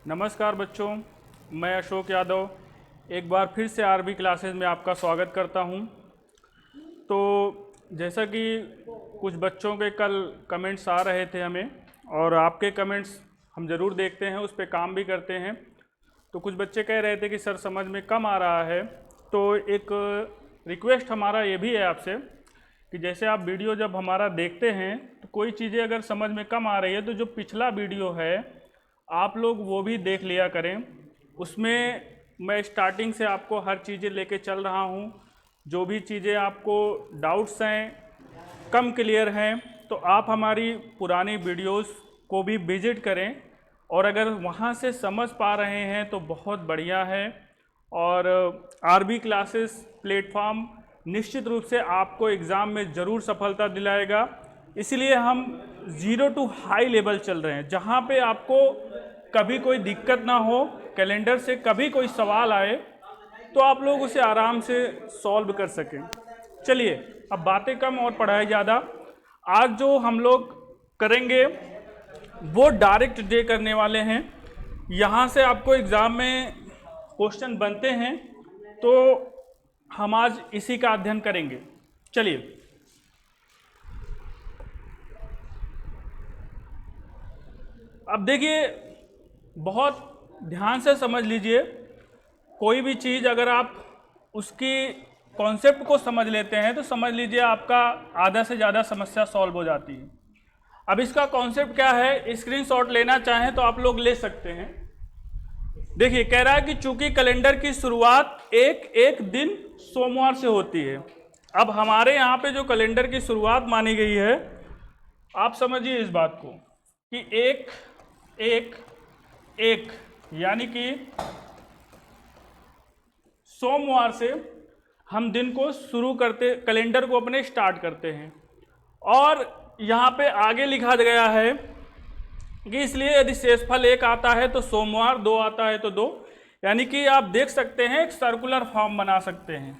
नमस्कार बच्चों, मैं अशोक यादव एक बार फिर से आरबी क्लासेस में आपका स्वागत करता हूं। तो जैसा कि कुछ बच्चों के कल कमेंट्स आ रहे थे हमें, और आपके कमेंट्स हम ज़रूर देखते हैं, उस पर काम भी करते हैं। तो कुछ बच्चे कह रहे थे कि सर समझ में कम आ रहा है। तो एक रिक्वेस्ट हमारा ये भी है आपसे कि जैसे आप वीडियो जब हमारा देखते हैं तो कोई चीज़ें अगर समझ में कम आ रही है तो जो पिछला वीडियो है आप लोग वो भी देख लिया करें। उसमें मैं स्टार्टिंग से आपको हर चीज़ें लेके चल रहा हूँ। जो भी चीज़ें आपको डाउट्स हैं, कम क्लियर हैं, तो आप हमारी पुरानी वीडियोस को भी विजिट करें, और अगर वहाँ से समझ पा रहे हैं तो बहुत बढ़िया है। और आरबी क्लासेस प्लेटफॉर्म निश्चित रूप से आपको एग्ज़ाम में ज़रूर सफलता दिलाएगा। इसलिए हम 0 to हाई लेवल चल रहे हैं, जहाँ पे आपको कभी कोई दिक्कत ना हो, कैलेंडर से कभी कोई सवाल आए तो आप लोग उसे आराम से सॉल्व कर सकें। चलिए, अब बातें कम और पढ़ाई ज़्यादा। आज जो हम लोग करेंगे वो डायरेक्ट डे करने वाले हैं। यहाँ से आपको एग्ज़ाम में क्वेश्चन बनते हैं, तो हम आज इसी का अध्ययन करेंगे। चलिए, अब देखिए, बहुत ध्यान से समझ लीजिए। कोई भी चीज़ अगर आप उसकी कॉन्सेप्ट को समझ लेते हैं तो समझ लीजिए आपका आधा से ज़्यादा समस्या सॉल्व हो जाती है। अब इसका कॉन्सेप्ट क्या है, स्क्रीनशॉट लेना चाहें तो आप लोग ले सकते हैं। देखिए, कह रहा है कि चूंकि कैलेंडर की शुरुआत एक दिन सोमवार से होती है। अब हमारे यहाँ पे जो कैलेंडर की शुरुआत मानी गई है, आप समझिए इस बात को कि एक यानी कि सोमवार से हम दिन को शुरू करते, कैलेंडर को अपने स्टार्ट करते हैं। और यहाँ पे आगे लिखा गया है कि इसलिए यदि शेषफल 1 आता है तो सोमवार, 2 आता है तो 2, यानी कि आप देख सकते हैं एक सर्कुलर फॉर्म बना सकते हैं।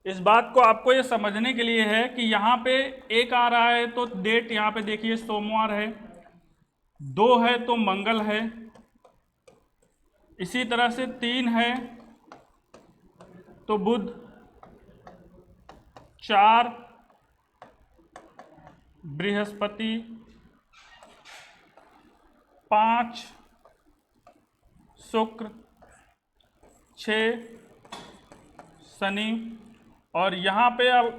इस बात को आपको ये समझने के लिए है कि यहाँ पे 1 आ रहा है तो डेट यहाँ पे देखिए सोमवार है, 2 है तो मंगल है, इसी तरह से 3 है तो बुध, 4 बृहस्पति, 5 शुक्र, 6 शनि, और यहाँ पे अब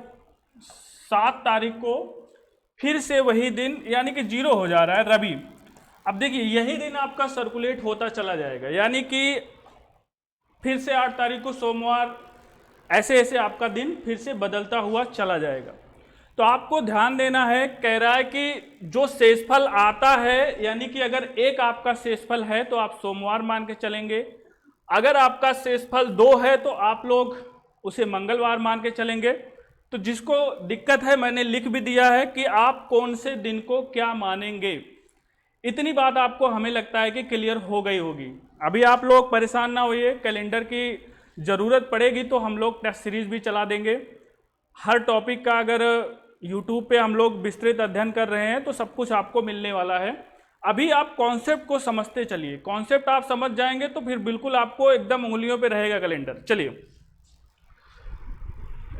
7 तारीख को फिर से वही दिन यानी कि 0 हो जा रहा है, रवि। अब देखिए, यही दिन आपका सर्कुलेट होता चला जाएगा, यानी कि फिर से 8 तारीख को सोमवार, ऐसे ऐसे आपका दिन फिर से बदलता हुआ चला जाएगा। तो आपको ध्यान देना है, कह रहा है कि जो शेषफल आता है, यानी कि अगर 1 आपका शेषफल है तो आप सोमवार मान के चलेंगे। अगर आपका शेषफल 2 है तो आप लोग उसे मंगलवार मान के चलेंगे। तो जिसको दिक्कत है मैंने लिख भी दिया है कि आप कौन से दिन को क्या मानेंगे। इतनी बात आपको हमें लगता है कि क्लियर हो गई होगी। अभी आप लोग परेशान ना होइए, कैलेंडर की ज़रूरत पड़ेगी तो हम लोग टेस्ट सीरीज भी चला देंगे। हर टॉपिक का अगर यूट्यूब पे हम लोग विस्तृत अध्ययन कर रहे हैं तो सब कुछ आपको मिलने वाला है। अभी आप कॉन्सेप्ट को समझते चलिए, कॉन्सेप्ट आप समझ जाएंगे तो फिर बिल्कुल आपको एकदम उंगलियों पे रहेगा कैलेंडर। चलिए,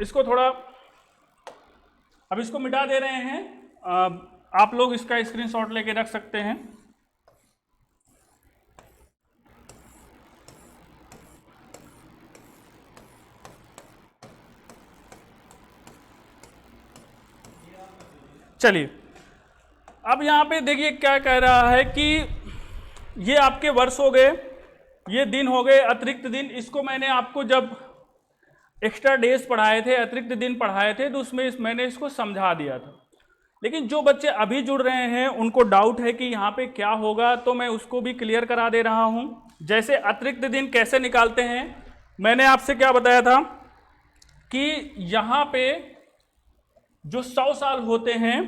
इसको थोड़ा, अब इसको मिटा दे रहे हैं। आप लोग इसका स्क्रीनशॉट लेके रख सकते हैं। चलिए, अब यहाँ पे देखिए क्या कह रहा है कि ये आपके वर्ष हो गए, ये दिन हो गए, अतिरिक्त दिन। इसको मैंने आपको जब एक्स्ट्रा डेज पढ़ाए थे, अतिरिक्त दिन पढ़ाए थे, तो उसमें मैंने इसको समझा दिया था। लेकिन जो बच्चे अभी जुड़ रहे हैं उनको डाउट है कि यहाँ पे क्या होगा, तो मैं उसको भी क्लियर करा दे रहा हूँ। जैसे अतिरिक्त दिन कैसे निकालते हैं, मैंने आपसे क्या बताया था कि यहाँ पे जो 100 साल होते हैं,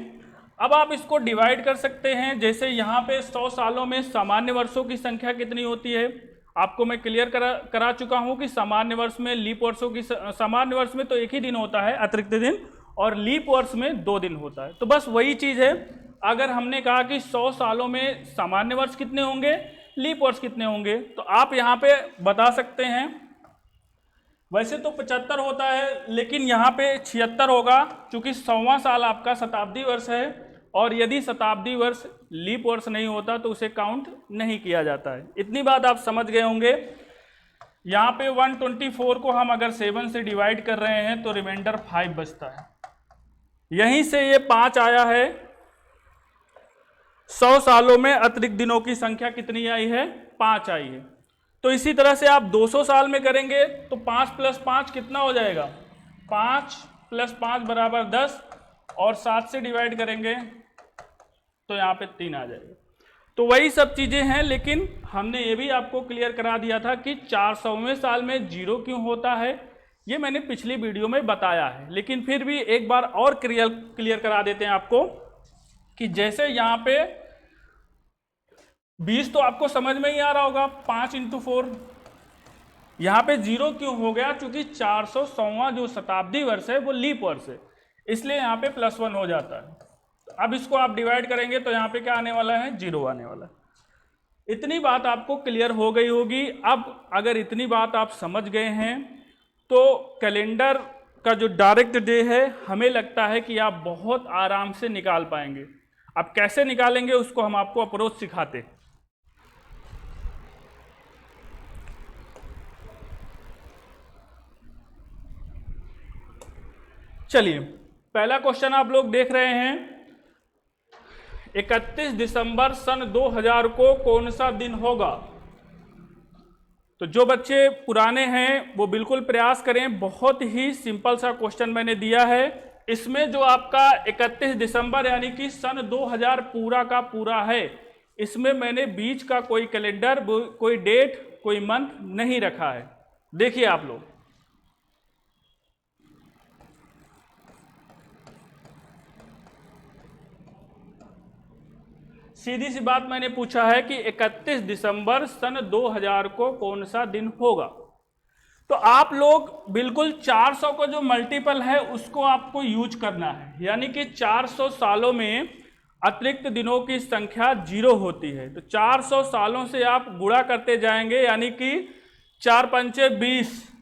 अब आप इसको डिवाइड कर सकते हैं। जैसे यहाँ पे 100 सालों में सामान्य वर्षों की संख्या कितनी होती है, आपको मैं क्लियर करा चुका हूँ कि सामान्य वर्ष में लीप वर्षों की, सामान्य वर्ष में तो 1 ही दिन होता है अतिरिक्त दिन, और लीप वर्ष में 2 दिन होता है। तो बस वही चीज़ है। अगर हमने कहा कि 100 सालों में सामान्य वर्ष कितने होंगे, लीप वर्ष कितने होंगे। तो आप यहाँ पे बता सकते हैं। वैसे तो 75 होता है, लेकिन यहाँ पे 76 होगा, क्योंकि 100वां साल आपका शताब्दी वर्ष है, और यदि शताब्दी वर्ष लीप वर्ष नहीं होता तो उसे काउंट नहीं किया जाता है। इतनी बात आप समझ गए होंगे। यहाँ पे 124 को हम अगर 7 से डिवाइड कर रहे हैं तो रिमाइंडर 5 बचता है। यहीं से ये 5 आया है। 100 सालों में अतिरिक्त दिनों की संख्या कितनी आई है? 5 आई है। तो इसी तरह से आप 200 साल में करेंगे तो 5 + 5 कितना हो जाएगा? 5 + 5 = 10, और 7 से डिवाइड करेंगे तो यहाँ पे 3 आ जाएगा। तो वही सब चीज़ें हैं, लेकिन हमने ये भी आपको क्लियर करा दिया था कि 400वें साल में 0 क्यों होता है, ये मैंने पिछली वीडियो में बताया है। लेकिन फिर भी एक बार और क्लियर करा देते हैं आपको कि जैसे यहाँ पे 20 तो आपको समझ में ही आ रहा होगा, 5 × 4। यहाँ पे 0 क्यों हो गया? क्योंकि 400वां जो शताब्दी वर्ष है वो लीप वर्ष है, इसलिए यहाँ पे +1 हो जाता है। अब इसको आप डिवाइड करेंगे तो यहाँ पे क्या आने वाला है? 0 आने वाला है। इतनी बात आपको क्लियर हो गई होगी। अब अगर इतनी बात आप समझ गए हैं तो कैलेंडर का जो डायरेक्ट डे है, हमें लगता है कि आप बहुत आराम से निकाल पाएंगे। अब कैसे निकालेंगे उसको हम आपको अप्रोच सिखाते हैं। चलिए, पहला क्वेश्चन आप लोग देख रहे हैं, 31 दिसंबर सन 2000 को कौन सा दिन होगा? तो जो बच्चे पुराने हैं वो बिल्कुल प्रयास करें। बहुत ही सिंपल सा क्वेश्चन मैंने दिया है। इसमें जो आपका 31 दिसंबर यानी कि सन 2000 पूरा का पूरा है, इसमें मैंने बीच का कोई कैलेंडर, कोई डेट, कोई मंथ नहीं रखा है। देखिए आप लोग, सीधी सी बात मैंने पूछा है कि 31 दिसंबर सन 2000 को कौन सा दिन होगा। तो आप लोग बिल्कुल 400 को जो मल्टीपल है उसको आपको यूज करना है, यानी कि 400 सालों में अतिरिक्त दिनों की संख्या 0 होती है। तो 400 सालों से आप गुणा करते जाएंगे, यानी कि 4 × 5 = 20।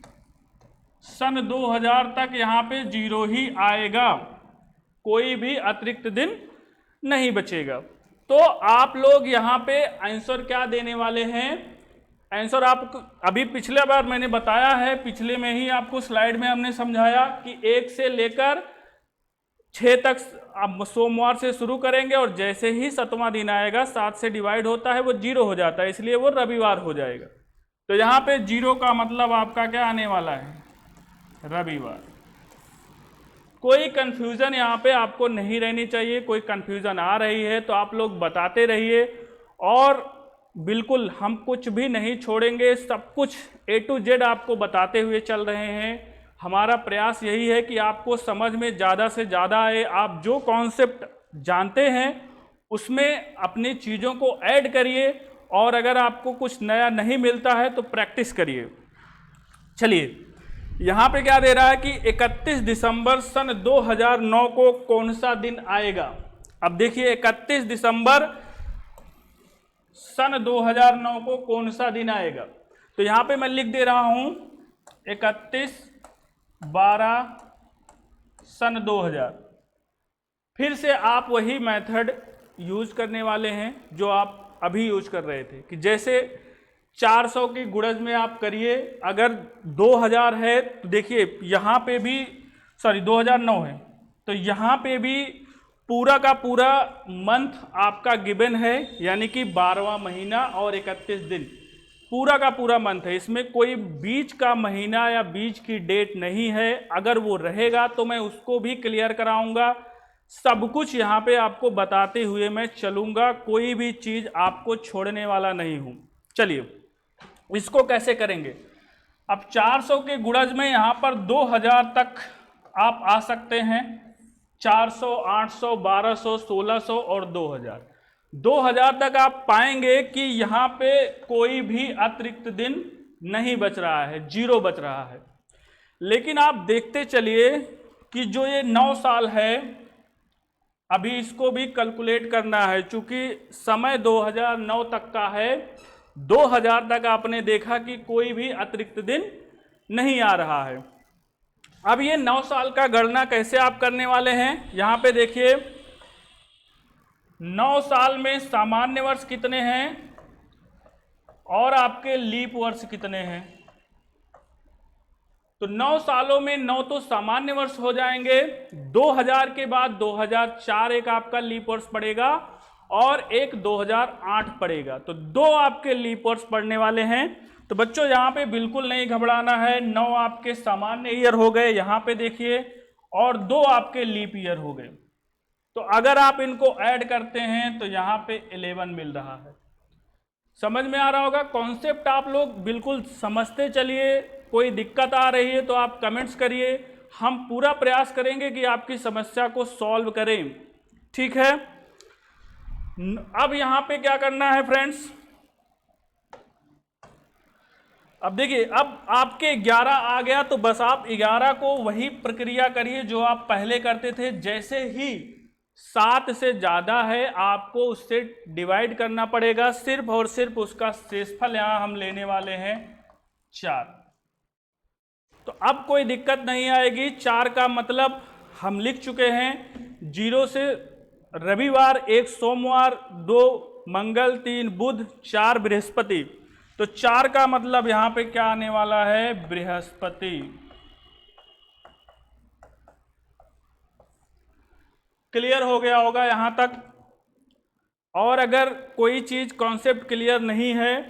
सन 2000 तक यहाँ पे 0 ही आएगा, कोई भी अतिरिक्त दिन नहीं बचेगा। तो आप लोग यहाँ पे आंसर क्या देने वाले हैं? आंसर आप अभी पिछले बार मैंने बताया है, पिछले में ही आपको स्लाइड में हमने समझाया कि 1 से लेकर 6 तक आप सोमवार से शुरू करेंगे, और जैसे ही 7वां दिन आएगा 7 से डिवाइड होता है वो 0 हो जाता है, इसलिए वो रविवार हो जाएगा। तो यहाँ पे 0 का मतलब आपका क्या आने वाला है? रविवार। कोई कंफ्यूजन यहाँ पे आपको नहीं रहनी चाहिए। कोई कंफ्यूजन आ रही है तो आप लोग बताते रहिए, और बिल्कुल हम कुछ भी नहीं छोड़ेंगे, सब कुछ A to Z आपको बताते हुए चल रहे हैं। हमारा प्रयास यही है कि आपको समझ में ज़्यादा से ज़्यादा आए। आप जो कॉन्सेप्ट जानते हैं उसमें अपनी चीज़ों को ऐड करिए, और अगर आपको कुछ नया नहीं मिलता है तो प्रैक्टिस करिए। चलिए, यहाँ पे क्या दे रहा है कि 31 दिसंबर सन 2009 को कौन सा दिन आएगा। अब देखिए, 31 दिसंबर सन 2009 को कौन सा दिन आएगा। तो यहाँ पे मैं लिख दे रहा हूँ 31/12 सन 2000। फिर से आप वही मेथड यूज करने वाले हैं जो आप अभी यूज कर रहे थे, कि जैसे 400 की गुणज में आप करिए। अगर 2000 है तो देखिए यहाँ पे भी 2009 है, तो यहाँ पे भी पूरा का पूरा मंथ आपका गिवन है, यानी कि 12वां महीना और 31 दिन पूरा का पूरा मंथ है। इसमें कोई बीच का महीना या बीच की डेट नहीं है। अगर वो रहेगा तो मैं उसको भी क्लियर कराऊंगा। सब कुछ यहाँ पे आपको बताते हुए मैं चलूँगा, कोई भी चीज़ आपको छोड़ने वाला नहीं हूँ। चलिए, इसको कैसे करेंगे। अब 400 के गुणज में यहाँ पर 2000 तक आप आ सकते हैं। 400, 800, 1200, 1600 और 2000। 2000 तक आप पाएंगे कि यहाँ पे कोई भी अतिरिक्त दिन नहीं बच रहा है, 0 बच रहा है। लेकिन आप देखते चलिए कि जो ये 9 साल है, अभी इसको भी कैलकुलेट करना है। चूंकि समय 2009 तक का है, 2000 तक आपने देखा कि कोई भी अतिरिक्त दिन नहीं आ रहा है। अब ये 9 साल का गणना कैसे आप करने वाले हैं, यहां पे देखिए 9 साल में सामान्य वर्ष कितने हैं और आपके लीप वर्ष कितने हैं। तो 9 सालों में 9 तो सामान्य वर्ष हो जाएंगे, 2000 के बाद 2004 एक आपका लीप वर्ष पड़ेगा और एक 2008 पड़ेगा। तो 2 आपके लीप वर्ष पड़ने वाले हैं। तो बच्चों यहाँ पे बिल्कुल नहीं घबराना है, 9 आपके सामान्य ईयर हो गए यहाँ पे देखिए और 2 आपके लीप ईयर हो गए। तो अगर आप इनको ऐड करते हैं तो यहाँ पे 11 मिल रहा है। समझ में आ रहा होगा कॉन्सेप्ट, आप लोग बिल्कुल समझते चलिए। कोई दिक्कत आ रही है तो आप कमेंट्स करिए, हम पूरा प्रयास करेंगे कि आपकी समस्या को सॉल्व करें, ठीक है। अब यहां पे क्या करना है फ्रेंड्स, अब देखिए अब आपके 11 आ गया तो बस आप 11 को वही प्रक्रिया करिए जो आप पहले करते थे। जैसे ही 7 से ज्यादा है आपको उससे डिवाइड करना पड़ेगा, सिर्फ और सिर्फ उसका शेषफल यहां हम लेने वाले हैं 4। तो अब कोई दिक्कत नहीं आएगी। 4 का मतलब हम लिख चुके हैं, 0 से रविवार, 1 सोमवार, 2 मंगल, 3 बुध, 4 बृहस्पति। तो 4 का मतलब यहां पे क्या आने वाला है, बृहस्पति। क्लियर हो गया होगा यहां तक। और अगर कोई चीज कॉन्सेप्ट क्लियर नहीं है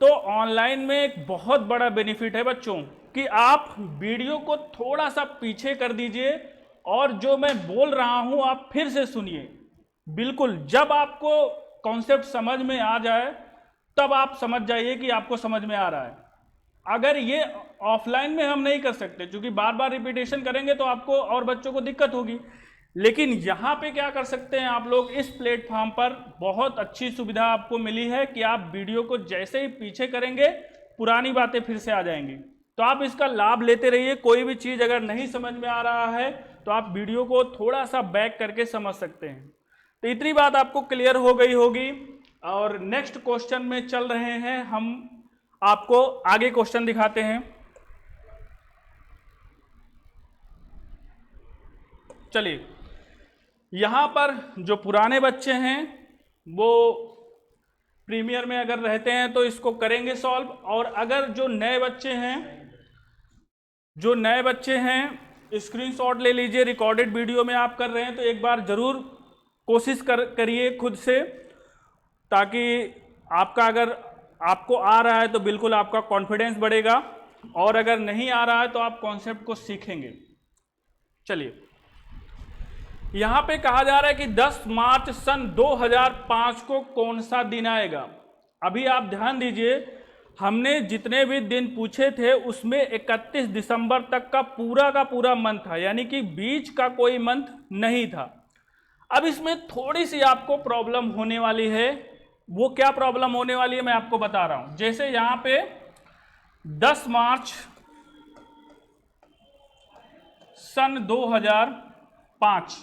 तो ऑनलाइन में एक बहुत बड़ा बेनिफिट है बच्चों कि आप वीडियो को थोड़ा सा पीछे कर दीजिए और जो मैं बोल रहा हूं आप फिर से सुनिए। बिल्कुल जब आपको कॉन्सेप्ट समझ में आ जाए तब आप समझ जाइए कि आपको समझ में आ रहा है। अगर ये ऑफलाइन में हम नहीं कर सकते क्योंकि बार बार रिपीटेशन करेंगे तो आपको और बच्चों को दिक्कत होगी, लेकिन यहाँ पे क्या कर सकते हैं आप लोग, इस प्लेटफॉर्म पर बहुत अच्छी सुविधा आपको मिली है कि आप वीडियो को जैसे ही पीछे करेंगे पुरानी बातें फिर से आ जाएंगी। तो आप इसका लाभ लेते रहिए। कोई भी चीज़ अगर नहीं समझ में आ रहा है तो आप वीडियो को थोड़ा सा बैक करके समझ सकते हैं। तो इतनी बात आपको क्लियर हो गई होगी। और नेक्स्ट क्वेश्चन में चल रहे हैं हम, आपको आगे क्वेश्चन दिखाते हैं। चलिए, यहां पर जो पुराने बच्चे हैं वो प्रीमियर में अगर रहते हैं तो इसको करेंगे सॉल्व, और अगर जो नए बच्चे हैं स्क्रीनशॉट ले लीजिए। रिकॉर्डेड वीडियो में आप कर रहे हैं तो एक बार जरूर कोशिश करिए खुद से, ताकि आपका अगर आपको आ रहा है तो बिल्कुल आपका कॉन्फिडेंस बढ़ेगा, और अगर नहीं आ रहा है तो आप कॉन्सेप्ट को सीखेंगे। चलिए, यहां पे कहा जा रहा है कि 10 मार्च सन 2005 को कौन सा दिन आएगा। अभी आप ध्यान दीजिए, हमने जितने भी दिन पूछे थे उसमें 31 दिसंबर तक का पूरा मंथ था, यानी कि बीच का कोई मंथ नहीं था। अब इसमें थोड़ी सी आपको प्रॉब्लम होने वाली है। वो क्या प्रॉब्लम होने वाली है मैं आपको बता रहा हूं। जैसे यहां पे 10 मार्च सन 2005,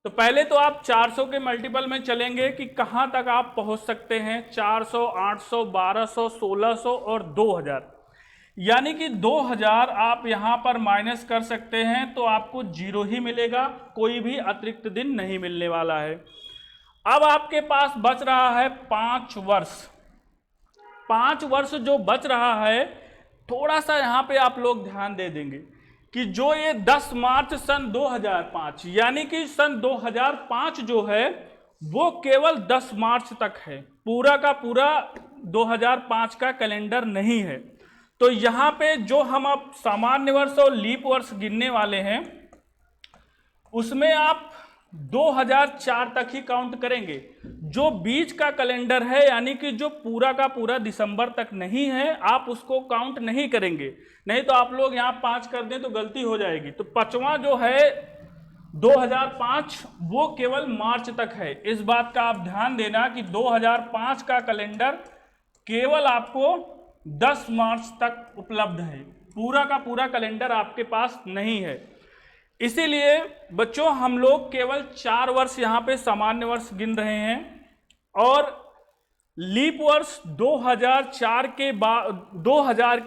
तो पहले तो आप 400 के मल्टीपल में चलेंगे कि कहां तक आप पहुंच सकते हैं। 400, 800, 1200, 1600 और 2000, यानी कि 2000 आप यहां पर माइनस कर सकते हैं तो आपको 0 ही मिलेगा, कोई भी अतिरिक्त दिन नहीं मिलने वाला है। अब आपके पास बच रहा है 5 वर्ष। 5 वर्ष जो बच रहा है, थोड़ा सा यहां पे आप लोग ध्यान दे देंगे कि जो ये 10 मार्च सन 2005, यानी कि सन 2005 जो है वो केवल 10 मार्च तक है, पूरा का पूरा 2005 का कैलेंडर नहीं है। तो यहां पे जो हम अब सामान्य वर्ष और लीप वर्ष गिनने वाले हैं उसमें आप 2004 तक ही काउंट करेंगे। जो बीच का कैलेंडर है, यानी कि जो पूरा का पूरा दिसंबर तक नहीं है, आप उसको काउंट नहीं करेंगे। नहीं तो आप लोग यहाँ 5 कर दें तो गलती हो जाएगी। तो 5वां जो है 2005 वो केवल मार्च तक है। इस बात का आप ध्यान देना कि 2005 का कैलेंडर केवल आपको 10 मार्च तक उपलब्ध है, पूरा का पूरा कैलेंडर आपके पास नहीं है। इसीलिए बच्चों हम लोग केवल 4 वर्ष यहाँ पे सामान्य वर्ष गिन रहे हैं, और लीप वर्ष 2000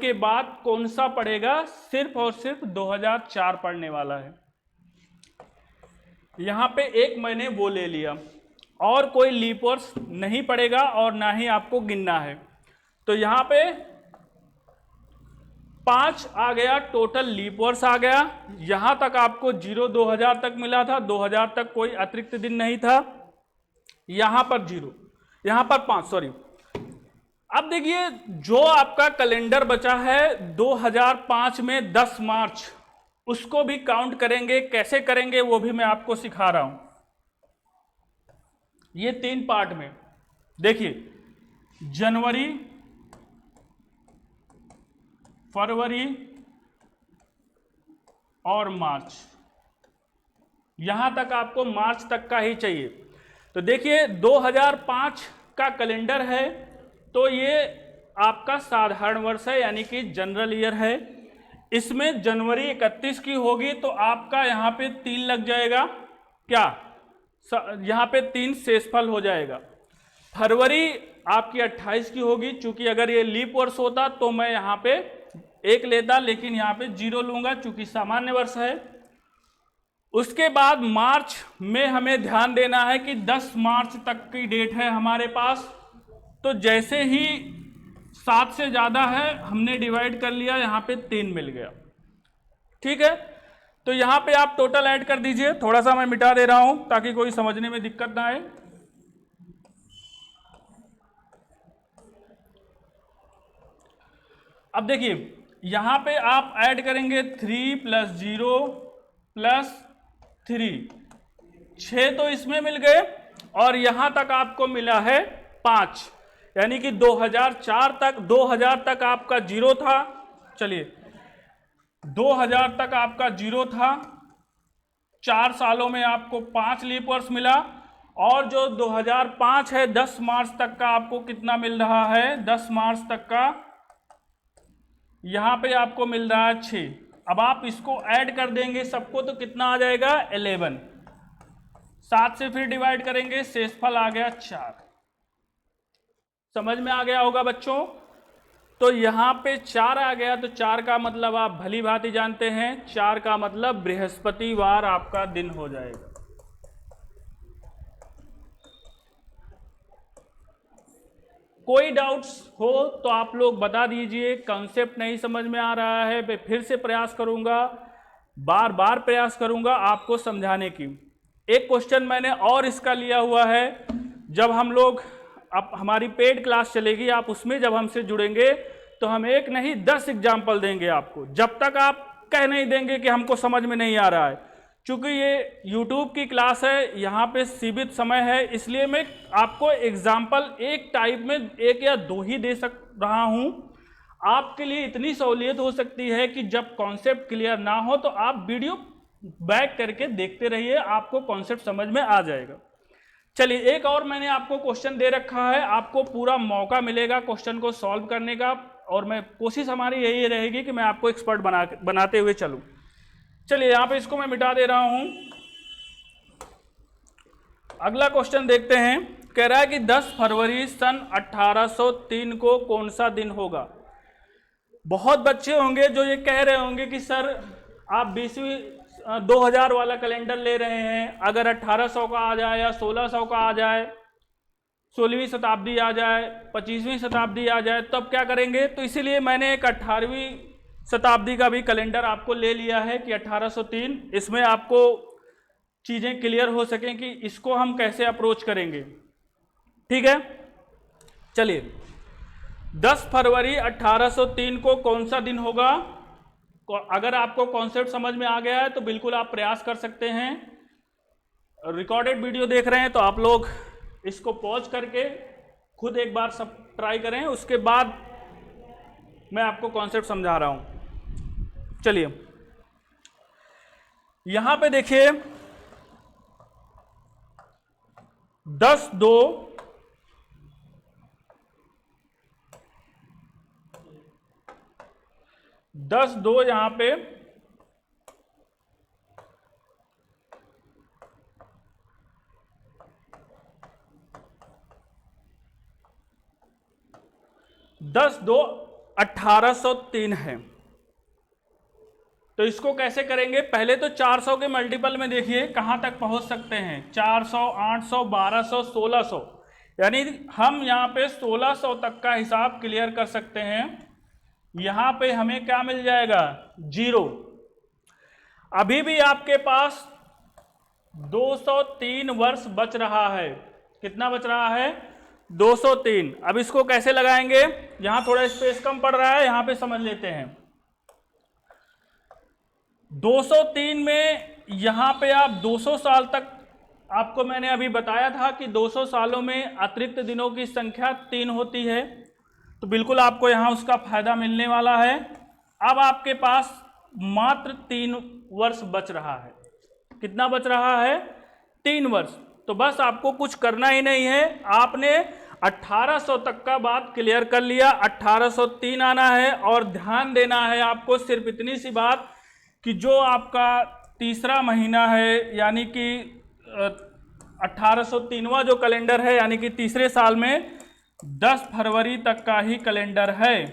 के बाद कौन सा पड़ेगा? सिर्फ और सिर्फ 2004 पढ़ने वाला है। यहां पे एक मैंने वो ले लिया, और कोई लीप वर्ष नहीं पड़ेगा और ना ही आपको गिनना है। तो यहां पे 5 आ गया, टोटल लीप वर्ष आ गया। यहां तक आपको 2000 तक मिला था, 2000 तक कोई अतिरिक्त दिन नहीं था। यहां पर 0, यहां पर 5, सॉरी। अब देखिए जो आपका कैलेंडर बचा है 2005 में 10 मार्च, उसको भी काउंट करेंगे। कैसे करेंगे वो भी मैं आपको सिखा रहा हूं। ये 3 पार्ट में देखिए, जनवरी, फरवरी और मार्च। यहां तक आपको मार्च तक का ही चाहिए। तो देखिए 2005 का कैलेंडर है, तो ये आपका साधारण वर्ष है, यानी कि जनरल ईयर है। इसमें जनवरी 31 की होगी तो आपका यहां पे 3 लग जाएगा। क्या? यहां पे 3 शेषफल हो जाएगा। फरवरी आपकी 28 की होगी, चूंकि अगर ये लीप वर्ष होता तो मैं यहां पे 1 लेता, लेकिन यहां पे 0 लूंगा चूंकि सामान्य वर्ष है। उसके बाद मार्च में हमें ध्यान देना है कि 10 मार्च तक की डेट है हमारे पास। तो जैसे ही 7 से ज्यादा है हमने डिवाइड कर लिया, यहां पे 3 मिल गया। ठीक है, तो यहां पे आप टोटल ऐड कर दीजिए। थोड़ा सा मैं मिटा दे रहा हूं ताकि कोई समझने में दिक्कत ना आए। अब देखिए यहां पे आप ऐड करेंगे 3 + 0 + 3, 6 तो इसमें मिल गए, और यहां तक आपको मिला है 5, यानी कि 2000 तक आपका 0 था। चलिए 2000 तक आपका 0 था, 4 सालों में आपको 5 लीप वर्ष मिला। और जो 2005 है 10 मार्च तक का आपको कितना मिल रहा है? 10 मार्च तक का यहां पे आपको मिल रहा है 6। अब आप इसको ऐड कर देंगे सबको तो कितना आ जाएगा? 11। 7 से फिर डिवाइड करेंगे, शेषफल आ गया 4। समझ में आ गया होगा बच्चों। तो यहां पे 4 आ गया, तो 4 का मतलब आप भली भांति जानते हैं, 4 का मतलब बृहस्पतिवार आपका दिन हो जाएगा। कोई डाउट्स हो तो आप लोग बता दीजिए। कॉन्सेप्ट नहीं समझ में आ रहा है, मैं फिर से प्रयास करूंगा, बार बार प्रयास करूंगा आपको समझाने की। एक क्वेश्चन मैंने और इसका लिया हुआ है, जब हम लोग, अब हमारी पेड क्लास चलेगी, आप उसमें जब हमसे जुड़ेंगे तो हम 1 नहीं 10 एग्जाम्पल देंगे आपको, जब तक आप कह नहीं देंगे कि हमको समझ में नहीं आ रहा है। चूंकि ये YouTube की क्लास है, यहाँ पे सीमित समय है, इसलिए मैं आपको एग्जाम्पल एक टाइप में 1 या 2 ही दे सक रहा हूँ। आपके लिए इतनी सहूलियत हो सकती है कि जब कॉन्सेप्ट क्लियर ना हो तो आप वीडियो बैक करके देखते रहिए, आपको कॉन्सेप्ट समझ में आ जाएगा। चलिए एक और मैंने आपको क्वेश्चन दे रखा है, आपको पूरा मौका मिलेगा क्वेश्चन को सॉल्व करने का, और मैं कोशिश हमारी यही रहेगी कि मैं आपको एक्सपर्ट बनाते हुए चलूं। चलिए यहां पे इसको मैं मिटा दे रहा हूं। अगला क्वेश्चन देखते हैं। कह रहा है कि 10 फरवरी सन 1803 को कौन सा दिन होगा? बहुत बच्चे होंगे जो ये कह रहे होंगे कि सर आप 2000 वाला कैलेंडर ले रहे हैं, अगर 1800 का आ जाए या 1600 का आ जाए, 16वीं शताब्दी आ जाए, 25वीं शताब्दी आ जाए, तब क्या करेंगे? तो इसीलिए मैंने एक 18वीं शताब्दी का भी कैलेंडर आपको ले लिया है कि 1803, इसमें आपको चीजें क्लियर हो सकें कि इसको हम कैसे अप्रोच करेंगे। ठीक है, चलिए 10 फरवरी 1803 को कौन सा दिन होगा? अगर आपको कॉन्सेप्ट समझ में आ गया है तो बिल्कुल आप प्रयास कर सकते हैं। रिकॉर्डेड वीडियो देख रहे हैं तो आप लोग इसको पॉज करके खुद एक बार सब ट्राई करें, उसके बाद मैं आपको कॉन्सेप्ट समझा रहा हूं। चलिए यहां पे देखिए 10/2 यहां पे 10/2 10×2=1803 है। तो इसको कैसे करेंगे? पहले तो 400 के मल्टीपल में देखिए कहां तक पहुंच सकते हैं। 400, 800, 1200, 1600, यानी हम यहां पे 1600 तक का हिसाब क्लियर कर सकते हैं। यहां पे हमें क्या मिल जाएगा? 0। अभी भी आपके पास 203 वर्ष बच रहा है। कितना बच रहा है? 203। अब इसको कैसे लगाएंगे? यहां थोड़ा स्पेस कम पड़ रहा है, यहां पे समझ लेते हैं। 203 में यहां पे आप 200 साल तक, आपको मैंने अभी बताया था कि 200 सालों में अतिरिक्त दिनों की संख्या 3 होती है, तो बिल्कुल आपको यहां उसका फायदा मिलने वाला है। अब आपके पास मात्र 3 वर्ष बच रहा है। कितना बच रहा है? 3 वर्ष। तो बस आपको कुछ करना ही नहीं है, आपने 1800 तक का बात क्लियर कर लिया, 1803 आना है। और ध्यान देना है आपको सिर्फ इतनी सी बात कि जो आपका तीसरा महीना है, यानी कि 1803वां जो कैलेंडर है, यानी कि तीसरे साल में 10 फरवरी तक का ही कैलेंडर है,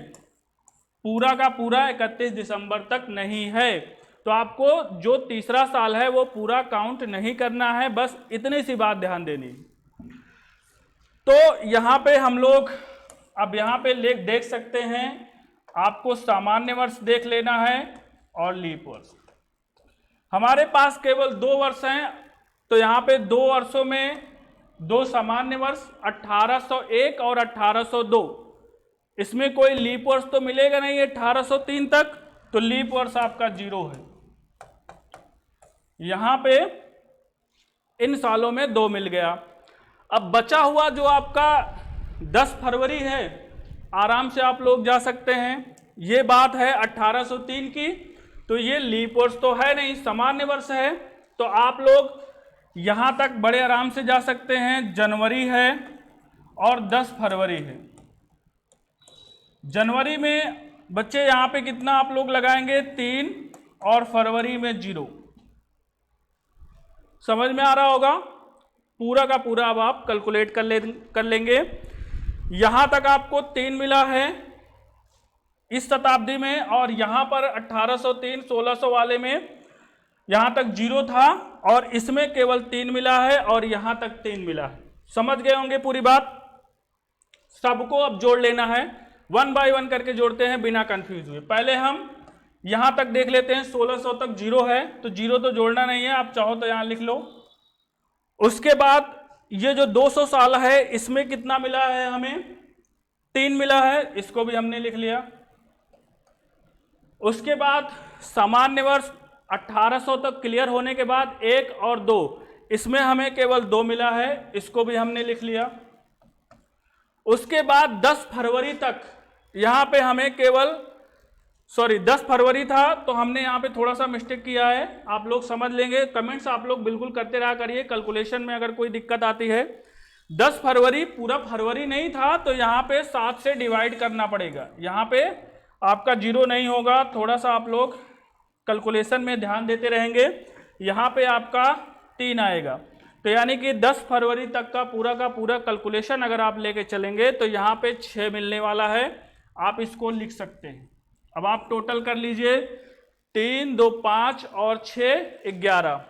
पूरा का पूरा 31 दिसंबर तक नहीं है। तो आपको जो तीसरा साल है वो पूरा काउंट नहीं करना है, बस इतनी सी बात ध्यान देनी। तो यहां पे हम लोग अब यहां पे देख सकते हैं, आपको सामान्य वर्ष देख लेना है और लीप वर्ष। हमारे पास केवल 2 वर्ष हैं, तो यहां पे 2 वर्षों में 2 सामान्य वर्ष 1801 और 1802। इसमें कोई लीप वर्ष तो मिलेगा नहीं 1803 तक, तो लीप वर्ष आपका 0 है। यहां पे इन सालों में 2 मिल गया। अब बचा हुआ जो आपका 10 फरवरी है, आराम से आप लोग जा सकते हैं। ये बात है 1803 की, तो ये लीप वर्ष तो है नहीं, सामान्य वर्ष है, तो आप लोग यहां तक बड़े आराम से जा सकते हैं। जनवरी है और 10 फरवरी है। जनवरी में बच्चे यहां पे कितना आप लोग लगाएंगे? 3, और फरवरी में 0। समझ में आ रहा होगा? पूरा का पूरा अब आप कैलकुलेट कर लेंगे। यहां तक आपको 3 मिला है इस शताब्दी में, और यहां पर 1803 1600 वाले में यहां तक 0 था, और इसमें केवल 3 मिला है, और यहां तक 3 मिला है। समझ गए होंगे पूरी बात? सबको अब जोड़ लेना है, 1 बाय 1 करके जोड़ते हैं बिना कंफ्यूज हुए। पहले हम यहां तक देख लेते हैं, 1600 तक 0 है, तो 0 तो जोड़ना नहीं है, आप चाहो तो यहां लिख लो। उसके बाद ये जो 200 साल है, इसमें कितना मिला है? हमें 3 मिला है, इसको भी हमने लिख लिया। उसके बाद सामान्य वर्ष 1800 तक क्लियर होने के बाद 1 और 2, इसमें हमें केवल 2 मिला है, इसको भी हमने लिख लिया। उसके बाद 10 फरवरी तक यहां पे हमें केवल 10 फरवरी था, तो हमने यहां पे थोड़ा सा मिस्टेक किया है, आप लोग समझ लेंगे। कमेंट्स आप लोग बिल्कुल करते रहा करिए, कैलकुलेशन में अगर कोई दिक्कत आती है। 10 फरवरी पूरा फरवरी नहीं था, तो यहां पे 7 से डिवाइड करना पड़ेगा, यहां पे आपका 0 नहीं होगा। थोड़ा सा आप लोग कैलकुलेशन में ध्यान देते रहेंगे। यहां पे आपका 3 आएगा, तो यानी कि 10 फरवरी तक का पूरा कैलकुलेशन अगर आप लेके चलेंगे तो यहाँ पे 6 मिलने वाला है। आप इसको लिख सकते हैं। अब आप टोटल कर लीजिए, 3, 2, 5 और 6 11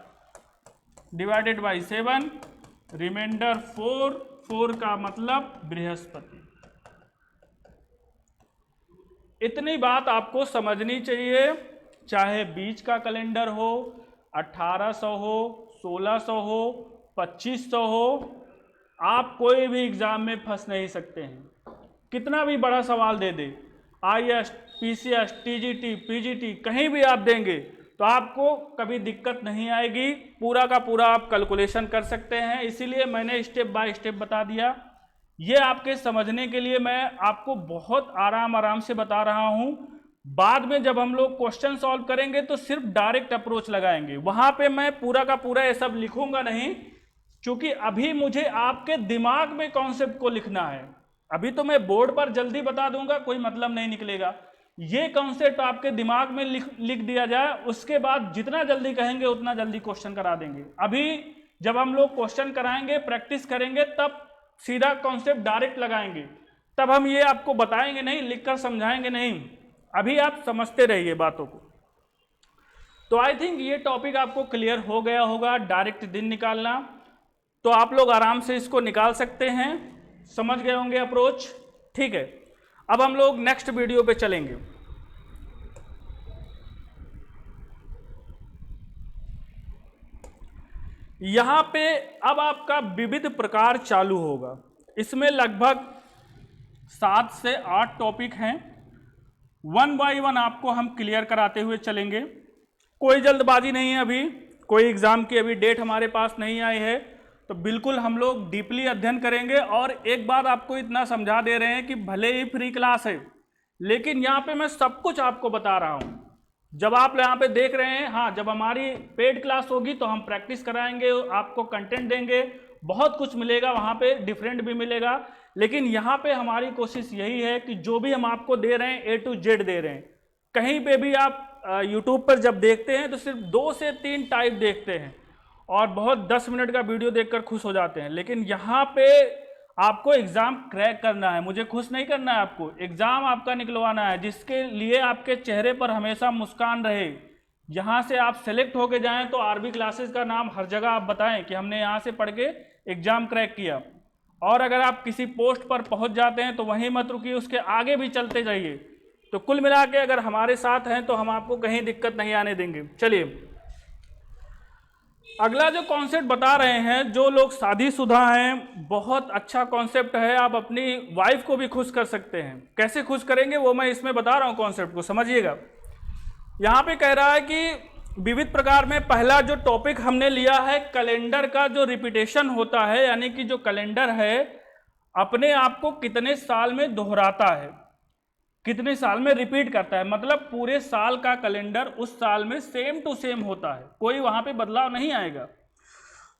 डिवाइडेड बाई 7, रिमाइंडर 4 का मतलब बृहस्पति। इतनी बात आपको समझनी चाहिए, चाहे बीच का कैलेंडर हो, 1800 हो, 1600 हो, 2500 हो, आप कोई भी एग्जाम में फंस नहीं सकते हैं। कितना भी बड़ा सवाल दे दे, IAS, PCS, TGT, PGT कहीं भी आप देंगे तो आपको कभी दिक्कत नहीं आएगी। पूरा का पूरा आप कैलकुलेशन कर सकते हैं, इसीलिए मैंने स्टेप बाय स्टेप बता दिया। ये आपके समझने के लिए मैं आपको बहुत आराम से बता रहा हूं। बाद में जब हम लोग क्वेश्चन सॉल्व करेंगे तो सिर्फ डायरेक्ट अप्रोच लगाएंगे, वहां पे मैं पूरा का पूरा ये सब लिखूंगा नहीं, क्योंकि अभी मुझे आपके दिमाग में कॉन्सेप्ट को लिखना है। अभी तो मैं बोर्ड पर जल्दी बता दूंगा, कोई मतलब नहीं निकलेगा। ये कॉन्सेप्ट आपके दिमाग में लिख दिया जाए, उसके बाद जितना जल्दी कहेंगे उतना जल्दी क्वेश्चन करा देंगे। अभी जब हम लोग क्वेश्चन कराएंगे, प्रैक्टिस करेंगे, तब सीधा कॉन्सेप्ट डायरेक्ट लगाएंगे। तब हम ये आपको बताएंगे नहीं, लिखकर समझाएंगे नहीं, अभी आप समझते रहिए बातों को। तो आई थिंक ये टॉपिक आपको क्लियर हो गया होगा, डायरेक्ट दिन निकालना। तो आप लोग आराम से इसको निकाल सकते हैं, समझ गए होंगे अप्रोच, ठीक है। अब हम लोग नेक्स्ट वीडियो पे चलेंगे। यहां पे अब आपका विविध प्रकार चालू होगा। इसमें लगभग 7 से 8 टॉपिक हैं, 1 बाय 1 आपको हम क्लियर कराते हुए चलेंगे। कोई जल्दबाजी नहीं है, अभी कोई एग्जाम की अभी डेट हमारे पास नहीं आई है, तो बिल्कुल हम लोग डीपली अध्ययन करेंगे। और एक बार आपको इतना समझा दे रहे हैं कि भले ही फ्री क्लास है, लेकिन यहाँ पे मैं सब कुछ आपको बता रहा हूँ। जब आप यहाँ पे देख रहे हैं, हाँ, जब हमारी पेड क्लास होगी तो हम प्रैक्टिस कराएंगे, आपको कंटेंट देंगे, बहुत कुछ मिलेगा वहाँ पे, डिफरेंट भी मिलेगा। लेकिन यहाँ पे हमारी कोशिश यही है कि जो भी हम आपको दे रहे हैं A to Z दे रहे हैं। कहीं पे भी आप यूट्यूब पर जब देखते हैं तो सिर्फ 2 से 3 टाइप देखते हैं और बहुत 10 मिनट का वीडियो देखकर खुश हो जाते हैं। लेकिन यहाँ पे आपको एग्जाम क्रैक करना है, मुझे खुश नहीं करना है, आपको एग्जाम आपका निकलवाना है, जिसके लिए आपके चेहरे पर हमेशा मुस्कान रहे। यहाँ से आप सेलेक्ट होके जाएं तो आरबी क्लासेस का नाम हर जगह आप बताएं कि हमने यहाँ से पढ़ के एग्जाम क्रैक किया। और अगर आप किसी पोस्ट पर पहुँच जाते हैं तो वहीं मत रुकिए, उसके आगे भी चलते जाइए। तो कुल मिला के अगर हमारे साथ हैं तो हम आपको कहीं दिक्कत नहीं आने देंगे। चलिए अगला जो कॉन्सेप्ट बता रहे हैं, जो लोग शादीशुदा हैं, बहुत अच्छा कॉन्सेप्ट है। आप अपनी वाइफ को भी खुश कर सकते हैं। कैसे खुश करेंगे वो मैं इसमें बता रहा हूं, कॉन्सेप्ट को समझिएगा। यहाँ पे कह रहा है कि विविध प्रकार में पहला जो टॉपिक हमने लिया है कैलेंडर का जो रिपीटेशन होता है, यानी कि जो कैलेंडर है अपने आप को कितने साल में दोहराता है, कितने साल में रिपीट करता है, मतलब पूरे साल का कैलेंडर उस साल में सेम टू सेम होता है, कोई वहां पे बदलाव नहीं आएगा।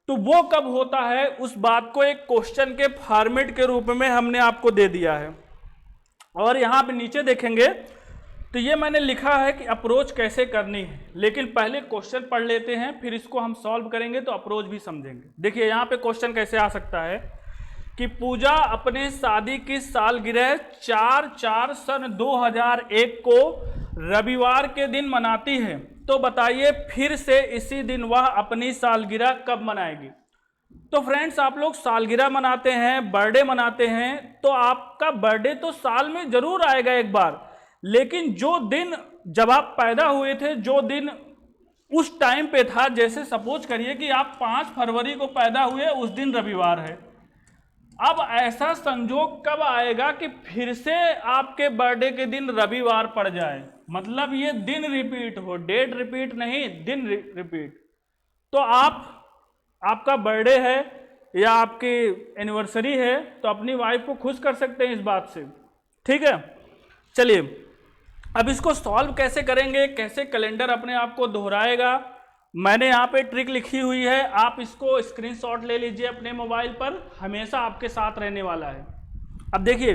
तो वो कब होता है, उस बात को एक क्वेश्चन के फॉर्मेट के रूप में हमने आपको दे दिया है। और यहाँ पे नीचे देखेंगे तो ये मैंने लिखा है कि अप्रोच कैसे करनी है, लेकिन पहले क्वेश्चन पढ़ लेते हैं, फिर इसको हम सॉल्व करेंगे तो अप्रोच भी समझेंगे। देखिए यहाँ पे क्वेश्चन कैसे आ सकता है कि पूजा अपने शादी की सालगिरह 4/4 सन 2001 को रविवार के दिन मनाती है, तो बताइए फिर से इसी दिन वह अपनी सालगिरह कब मनाएगी। तो फ्रेंड्स, आप लोग सालगिरह मनाते हैं, बर्थडे मनाते हैं, तो आपका बर्थडे तो साल में जरूर आएगा एक बार, लेकिन जो दिन जब आप पैदा हुए थे, जो दिन उस टाइम पे था, जैसे सपोज करिए कि आप 5 फरवरी को पैदा हुए, उस दिन रविवार है। अब ऐसा संजोग कब आएगा कि फिर से आपके बर्थडे के दिन रविवार पड़ जाए, मतलब ये दिन रिपीट हो, डेट रिपीट नहीं, दिन रिपीट। तो आपका बर्थडे है या आपकी एनिवर्सरी है तो अपनी वाइफ को खुश कर सकते हैं इस बात से, ठीक है। चलिए अब इसको सॉल्व कैसे करेंगे, कैसे कैलेंडर अपने आप को दोहराएगा, मैंने यहाँ पे ट्रिक लिखी हुई है, आप इसको स्क्रीनशॉट ले लीजिए अपने मोबाइल पर, हमेशा आपके साथ रहने वाला है। अब देखिए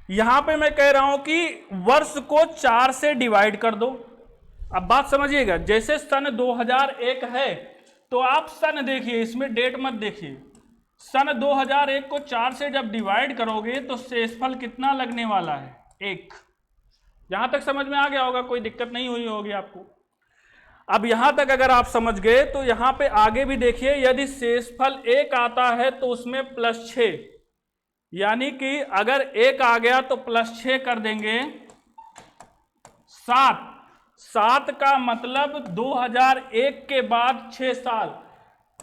यहाँ पे मैं कह रहा हूँ कि वर्ष को 4 से डिवाइड कर दो। अब बात समझिएगा, जैसे सन 2001 है तो आप सन देखिए, इसमें डेट मत देखिए। सन 2001 को 4 से जब डिवाइड करोगे तो शेषफल कितना लगने वाला है, 1। यहाँ तक समझ में आ गया होगा, कोई दिक्कत नहीं हुई होगी आपको। अब यहां तक अगर आप समझ गए तो यहां पे आगे भी देखिए, यदि शेषफल 1 आता है तो उसमें +6, यानी कि अगर 1 आ गया तो +6 कर देंगे 7 का मतलब 2001 के बाद 6 साल,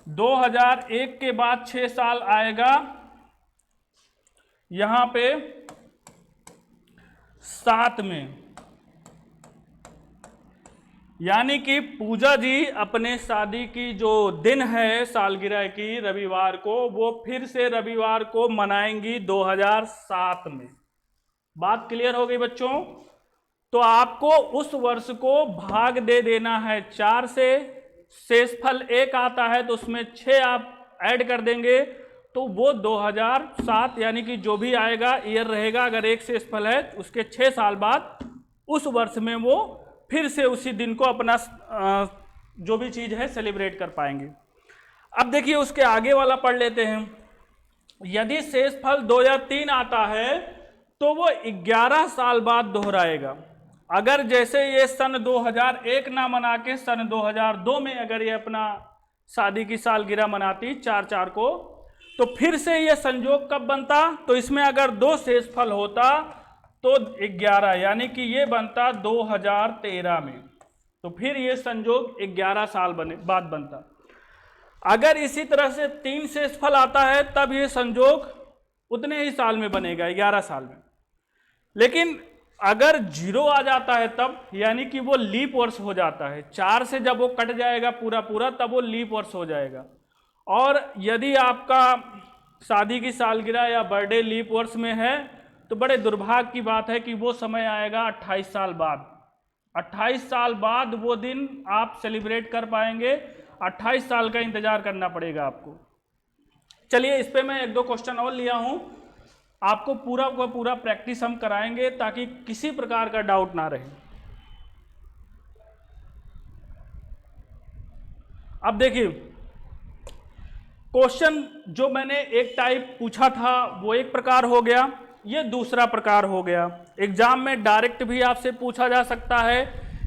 2001 के बाद 6 साल आएगा यहां पे 7 में, यानी कि पूजा जी अपने शादी की जो दिन है सालगिरह की रविवार को, वो फिर से रविवार को मनाएंगी 2007 में। बात क्लियर हो गई बच्चों। तो आपको उस वर्ष को भाग दे देना है 4 से, शेषफल 1 आता है तो उसमें 6 आप ऐड कर देंगे तो वो 2007, यानी कि जो भी आएगा ईयर रहेगा, अगर 1 शेषफल है उसके 6 साल बाद उस वर्ष में वो फिर से उसी दिन को अपना जो भी चीज़ है सेलिब्रेट कर पाएंगे। अब देखिए उसके आगे वाला पढ़ लेते हैं। यदि शेषफल 2 या 3 आता है तो वो 11 साल बाद दोहराएगा। अगर जैसे ये सन 2001 ना मना के सन 2002 में अगर ये अपना शादी की सालगिरह मनाती 4/4 को, तो फिर से ये संयोग कब बनता? तो इसमें अगर 2 शेषफल होता तो 11, यानी कि ये बनता 2013 में, तो फिर ये संयोग 11 साल बाद बनता। अगर इसी तरह से 3 शेषफल आता है तब ये संयोग उतने ही साल में बनेगा, 11 साल में। लेकिन अगर 0 आ जाता है तब, यानी कि वो लीप वर्ष हो जाता है, 4 से जब वो कट जाएगा पूरा पूरा तब वो लीप वर्ष हो जाएगा। और यदि आपका शादी की सालगिरह या बर्थडे लीप वर्ष में है तो बड़े दुर्भाग्य की बात है कि वो समय आएगा 28 साल बाद। 28 साल बाद वो दिन आप सेलिब्रेट कर पाएंगे, 28 साल का इंतजार करना पड़ेगा आपको। चलिए इस पे मैं 1-2 क्वेश्चन और लिया हूं, आपको पूरा का पूरा प्रैक्टिस हम कराएंगे ताकि किसी प्रकार का डाउट ना रहे। अब देखिए, क्वेश्चन जो मैंने एक टाइप पूछा था वो एक प्रकार हो गया, ये दूसरा प्रकार हो गया। एग्जाम में डायरेक्ट भी आपसे पूछा जा सकता है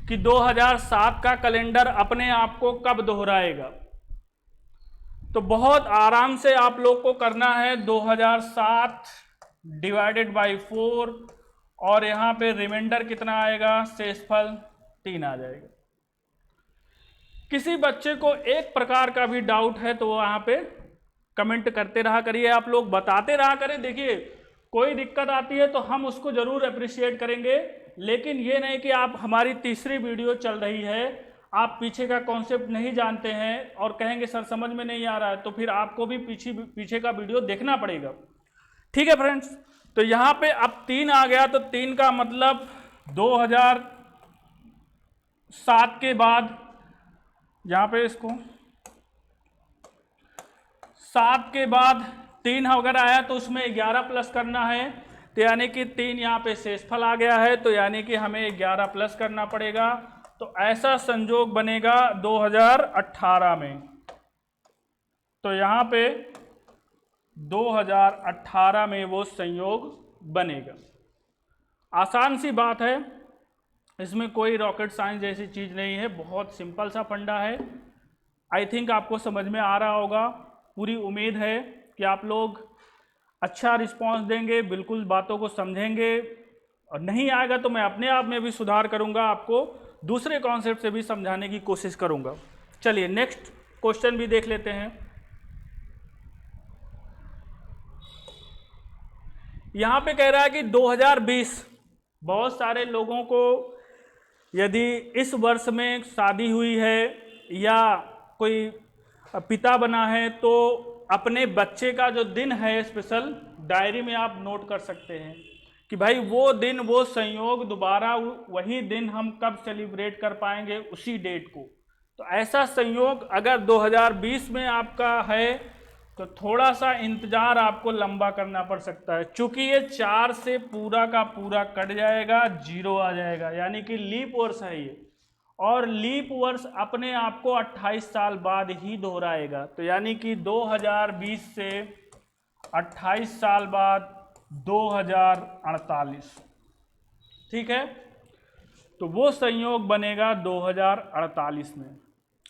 कि 2007 का कैलेंडर अपने आप को कब दोहराएगा। तो बहुत आराम से आप लोग को करना है 2007 डिवाइडेड बाई 4 और यहाँ पे रिमाइंडर कितना आएगा, शेषफल 3 आ जाएगा। किसी बच्चे को एक प्रकार का भी डाउट है तो वहाँ पे कमेंट करते रहा करिए, आप लोग बताते रहा करें। देखिए कोई दिक्कत आती है तो हम उसको जरूर अप्रिशिएट करेंगे, लेकिन ये नहीं कि आप हमारी तीसरी वीडियो चल रही है, आप पीछे का कॉन्सेप्ट नहीं जानते हैं और कहेंगे सर समझ में नहीं आ रहा है, तो फिर आपको भी पीछे का वीडियो देखना पड़ेगा। ठीक है फ्रेंड्स, तो यहाँ पे अब 3 आ गया, तो 3 का मतलब 2007 के बाद, यहाँ पे इसको 7 के बाद 3 अगर आया तो उसमें 11 प्लस करना है, तो यानी कि 3 यहाँ पे शेषफल आ गया है, तो यानी कि हमें 11 प्लस करना पड़ेगा। तो ऐसा संयोग बनेगा 2018 में। तो यहाँ पे 2018 में वो संयोग बनेगा। आसान सी बात है, इसमें कोई रॉकेट साइंस जैसी चीज़ नहीं है, बहुत सिंपल सा फंडा है। आई थिंक आपको समझ में आ रहा होगा। पूरी उम्मीद है कि आप लोग अच्छा रिस्पांस देंगे, बिल्कुल बातों को समझेंगे, और नहीं आएगा तो मैं अपने आप में भी सुधार करूंगा, आपको दूसरे कॉन्सेप्ट से भी समझाने की कोशिश करूंगा। चलिए नेक्स्ट क्वेश्चन भी देख लेते हैं। यहाँ पे कह रहा है कि 2020, बहुत सारे लोगों को यदि इस वर्ष में शादी हुई है या कोई पिता बना है तो अपने बच्चे का जो दिन है स्पेशल डायरी में आप नोट कर सकते हैं कि भाई वो दिन, वो संयोग दोबारा वही दिन हम कब सेलिब्रेट कर पाएंगे, उसी डेट को। तो ऐसा संयोग अगर 2020 में आपका है तो थोड़ा सा इंतजार आपको लंबा करना पड़ सकता है, क्योंकि ये 4 से पूरा का पूरा कट जाएगा, 0 आ जाएगा, यानी कि लीप वर्ष है ये, और लीप वर्ष अपने आप को 28 साल बाद ही दोहराएगा। तो यानी कि 2020 से 28 साल बाद 2048, ठीक है, तो वो संयोग बनेगा 2048 में।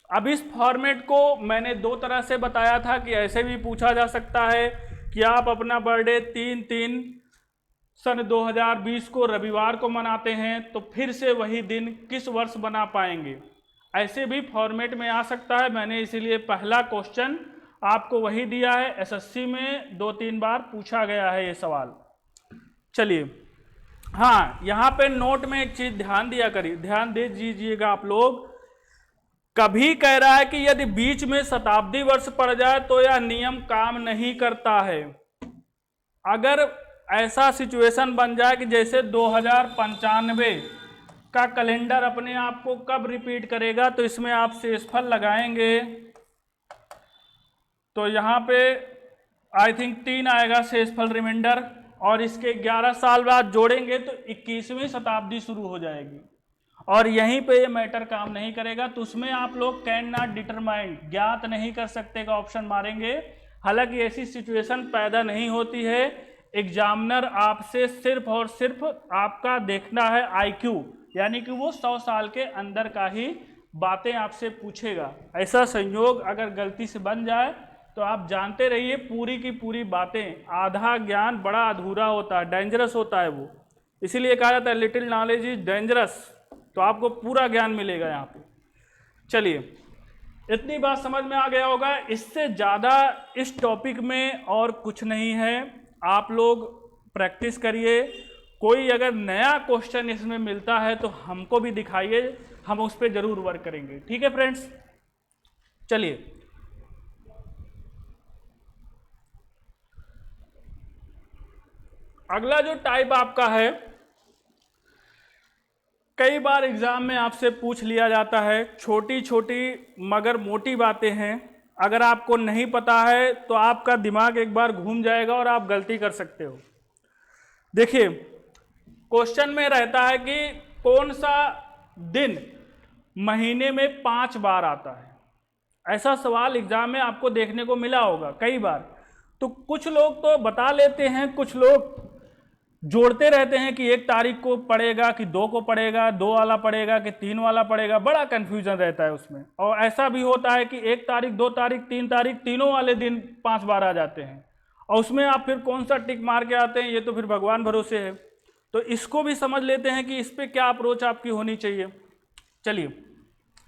अब इस फॉर्मेट को मैंने 2 तरह से बताया था कि ऐसे भी पूछा जा सकता है कि आप अपना बर्थडे 3/3 सन 2020 को रविवार को मनाते हैं तो फिर से वही दिन किस वर्ष बना पाएंगे, ऐसे भी फॉर्मेट में आ सकता है। मैंने इसीलिए पहला क्वेश्चन आपको वही दिया है, एसएससी में 2-3 बार पूछा गया है ये सवाल। चलिए, हाँ यहाँ पे नोट में एक चीज ध्यान दे दीजिएगा आप लोग। कभी कह रहा है कि यदि बीच में शताब्दी वर्ष पड़ जाए तो यह नियम काम नहीं करता है। अगर ऐसा सिचुएशन बन जाए कि जैसे 2095 का कैलेंडर अपने आप को कब रिपीट करेगा, तो इसमें आप शेषफल लगाएंगे तो यहाँ पे आई थिंक 3 आएगा शेषफल रिमाइंडर, और इसके 11 साल बाद जोड़ेंगे तो 21वीं शताब्दी शुरू हो जाएगी, और यहीं पे ये मैटर काम नहीं करेगा। तो उसमें आप लोग कैन नॉट डिटरमाइन, ज्ञात नहीं कर सकते का ऑप्शन मारेंगे, हालांकि ऐसी सिचुएशन पैदा नहीं होती है। एग्जामिनर आपसे सिर्फ और सिर्फ आपका देखना है आईक्यू, यानी कि वो 100 साल के अंदर का ही बातें आपसे पूछेगा। ऐसा संयोग अगर गलती से बन जाए तो आप जानते रहिए पूरी की पूरी बातें, आधा ज्ञान बड़ा अधूरा होता है, डेंजरस होता है वो। इसीलिए कहा जाता है लिटिल नॉलेज इज डेंजरस। तो आपको पूरा ज्ञान मिलेगा यहाँ पे। चलिए, इतनी बात समझ में आ गया होगा। इससे ज़्यादा इस टॉपिक में और कुछ नहीं है। आप लोग प्रैक्टिस करिए। कोई अगर नया क्वेश्चन इसमें मिलता है तो हमको भी दिखाइए, हम उस पर जरूर वर्क करेंगे। ठीक है फ्रेंड्स, चलिए अगला जो टाइप आपका है, कई बार एग्जाम में आपसे पूछ लिया जाता है, छोटी छोटी मगर मोटी बातें हैं। अगर आपको नहीं पता है तो आपका दिमाग एक बार घूम जाएगा और आप गलती कर सकते हो। देखिए, क्वेश्चन में रहता है कि कौन सा दिन महीने में 5 बार आता है। ऐसा सवाल एग्जाम में आपको देखने को मिला होगा कई बार। तो कुछ लोग तो बता लेते हैं, कुछ लोग जोड़ते रहते हैं कि 1 तारीख को पड़ेगा कि 2 को पड़ेगा, 2 वाला पड़ेगा कि 3 वाला पड़ेगा। बड़ा कन्फ्यूजन रहता है उसमें। और ऐसा भी होता है कि 1 तारीख, 2 तारीख, 3 तारीख, तीनों वाले दिन 5 बार आ जाते हैं। और उसमें आप फिर कौन सा टिक मार के आते हैं, ये तो फिर भगवान भरोसे है। तो इसको भी समझ लेते हैं कि इस पर क्या अप्रोच आपकी होनी चाहिए। चलिए,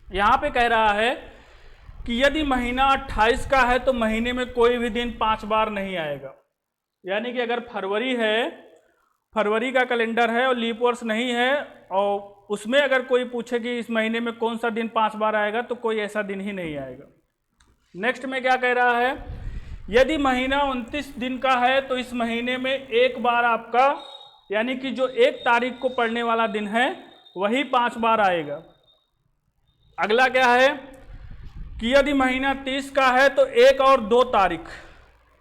यहाँ पे कह रहा है कि यदि महीना 28 का है तो महीने में कोई भी दिन 5 बार नहीं आएगा। यानी कि अगर फरवरी है, फरवरी का कैलेंडर है और लीप वर्ष नहीं है, और उसमें अगर कोई पूछे कि इस महीने में कौन सा दिन 5 बार आएगा, तो कोई ऐसा दिन ही नहीं आएगा। नेक्स्ट में क्या कह रहा है, यदि महीना 29 दिन का है तो इस महीने में 1 बार आपका, यानी कि जो 1 तारीख को पड़ने वाला दिन है वही 5 बार आएगा। अगला क्या है कि यदि महीना 30 का है तो 1 और 2 तारीख,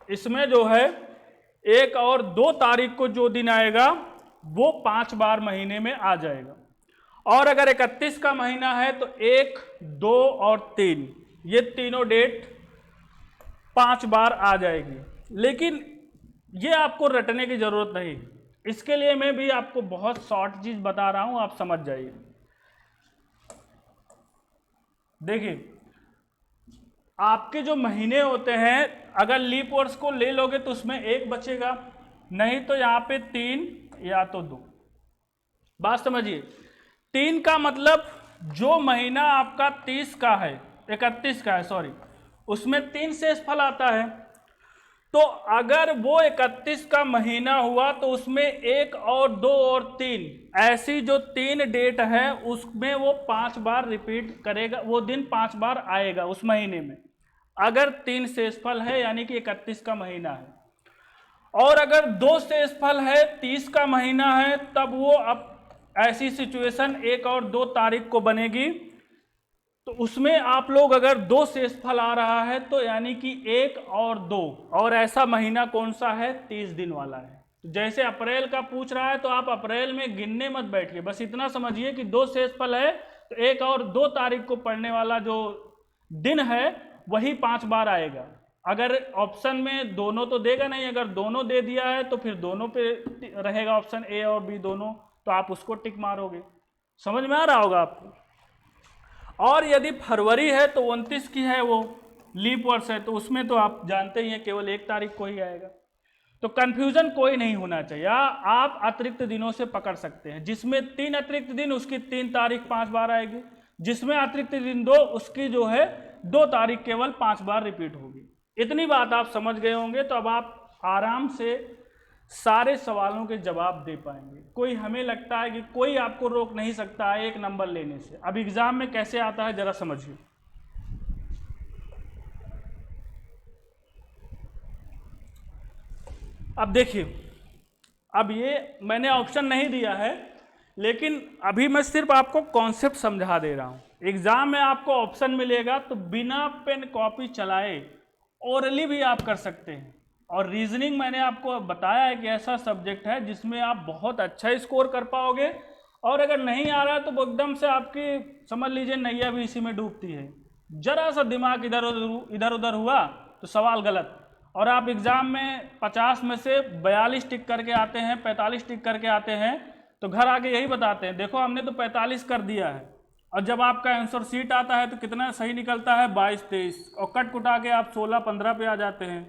इसमें जो है 1 और 2 तारीख को जो दिन आएगा वो 5 बार महीने में आ जाएगा। और अगर 31 का महीना है तो 1, 2 और 3, ये तीनों डेट 5 बार आ जाएगी। लेकिन ये आपको रटने की जरूरत नहीं, इसके लिए मैं भी आपको बहुत शॉर्ट चीज बता रहा हूं, आप समझ जाइए। देखिए, आपके जो महीने होते हैं, अगर लीप वर्ष को ले लोगे तो उसमें 1 बचेगा, नहीं तो यहाँ पे 3 या तो 2। बात समझिए, 3 का मतलब जो महीना आपका 30 का है, 31 का है सॉरी, उसमें 3 शेषफल आता है। तो अगर वो 31 का महीना हुआ तो उसमें 1 और 2 और 3, ऐसी जो 3 डेट है उसमें वो 5 बार रिपीट करेगा, वो दिन 5 बार आएगा उस महीने में, अगर 3 शेषफल है, यानी कि 31 का महीना है। और अगर 2 शेषफल है, 30 का महीना है, तब वो अब ऐसी सिचुएशन 1 और 2 तारीख को बनेगी। तो उसमें आप लोग अगर 2 शेषफल आ रहा है तो यानी कि 1 और 2, और ऐसा महीना कौन सा है, 30 दिन वाला है। तो जैसे अप्रैल का पूछ रहा है तो आप अप्रैल में गिनने मत बैठिए, बस इतना समझिए कि 2 शेषफल है तो 1 और 2 तारीख को पड़ने वाला जो दिन है वही 5 बार आएगा। अगर ऑप्शन में दोनों तो देगा नहीं, अगर दोनों दे दिया है तो फिर दोनों पे रहेगा ऑप्शन ए और बी दोनों, तो आप उसको टिक मारोगे। समझ में आ रहा होगा आपको। और यदि फरवरी है तो 29 की है, वो लीप वर्ष है, तो उसमें तो आप जानते ही हैं केवल 1 तारीख को ही आएगा। तो कंफ्यूजन कोई नहीं होना चाहिए। आप अतिरिक्त दिनों से पकड़ सकते हैं, जिसमें 3 अतिरिक्त दिन उसकी 3 तारीख 5 बार आएगी, जिसमें अतिरिक्त दिन 2 उसकी जो है 2 तारीख केवल 5 बार रिपीट होगी। इतनी बात आप समझ गए होंगे तो अब आप आराम से सारे सवालों के जवाब दे पाएंगे। कोई, हमें लगता है कि कोई आपको रोक नहीं सकता है 1 नंबर लेने से। अब एग्जाम में कैसे आता है जरा समझिए। अब देखिए, अब ये मैंने ऑप्शन नहीं दिया है, लेकिन अभी मैं सिर्फ आपको कॉन्सेप्ट समझा दे रहा हूं। एग्जाम में आपको ऑप्शन मिलेगा तो बिना पेन कॉपी चलाए ओरली भी आप कर सकते हैं। और रीजनिंग मैंने आपको बताया है कि ऐसा सब्जेक्ट है जिसमें आप बहुत अच्छा स्कोर कर पाओगे, और अगर नहीं आ रहा तो वो एकदम से आपकी समझ लीजिए नैया भी इसी में डूबती है। जरा सा दिमाग इधर उधर हुआ तो सवाल गलत, और आप एग्ज़ाम में 50 में से 42 टिक करके आते हैं, 45 टिक करके आते हैं, तो घर आके यही बताते हैं देखो हमने तो 45 कर दिया है, और जब आपका आंसर शीट आता है तो कितना सही निकलता है 22-23, और कट कुटा के आप 16-15 पे आ जाते हैं।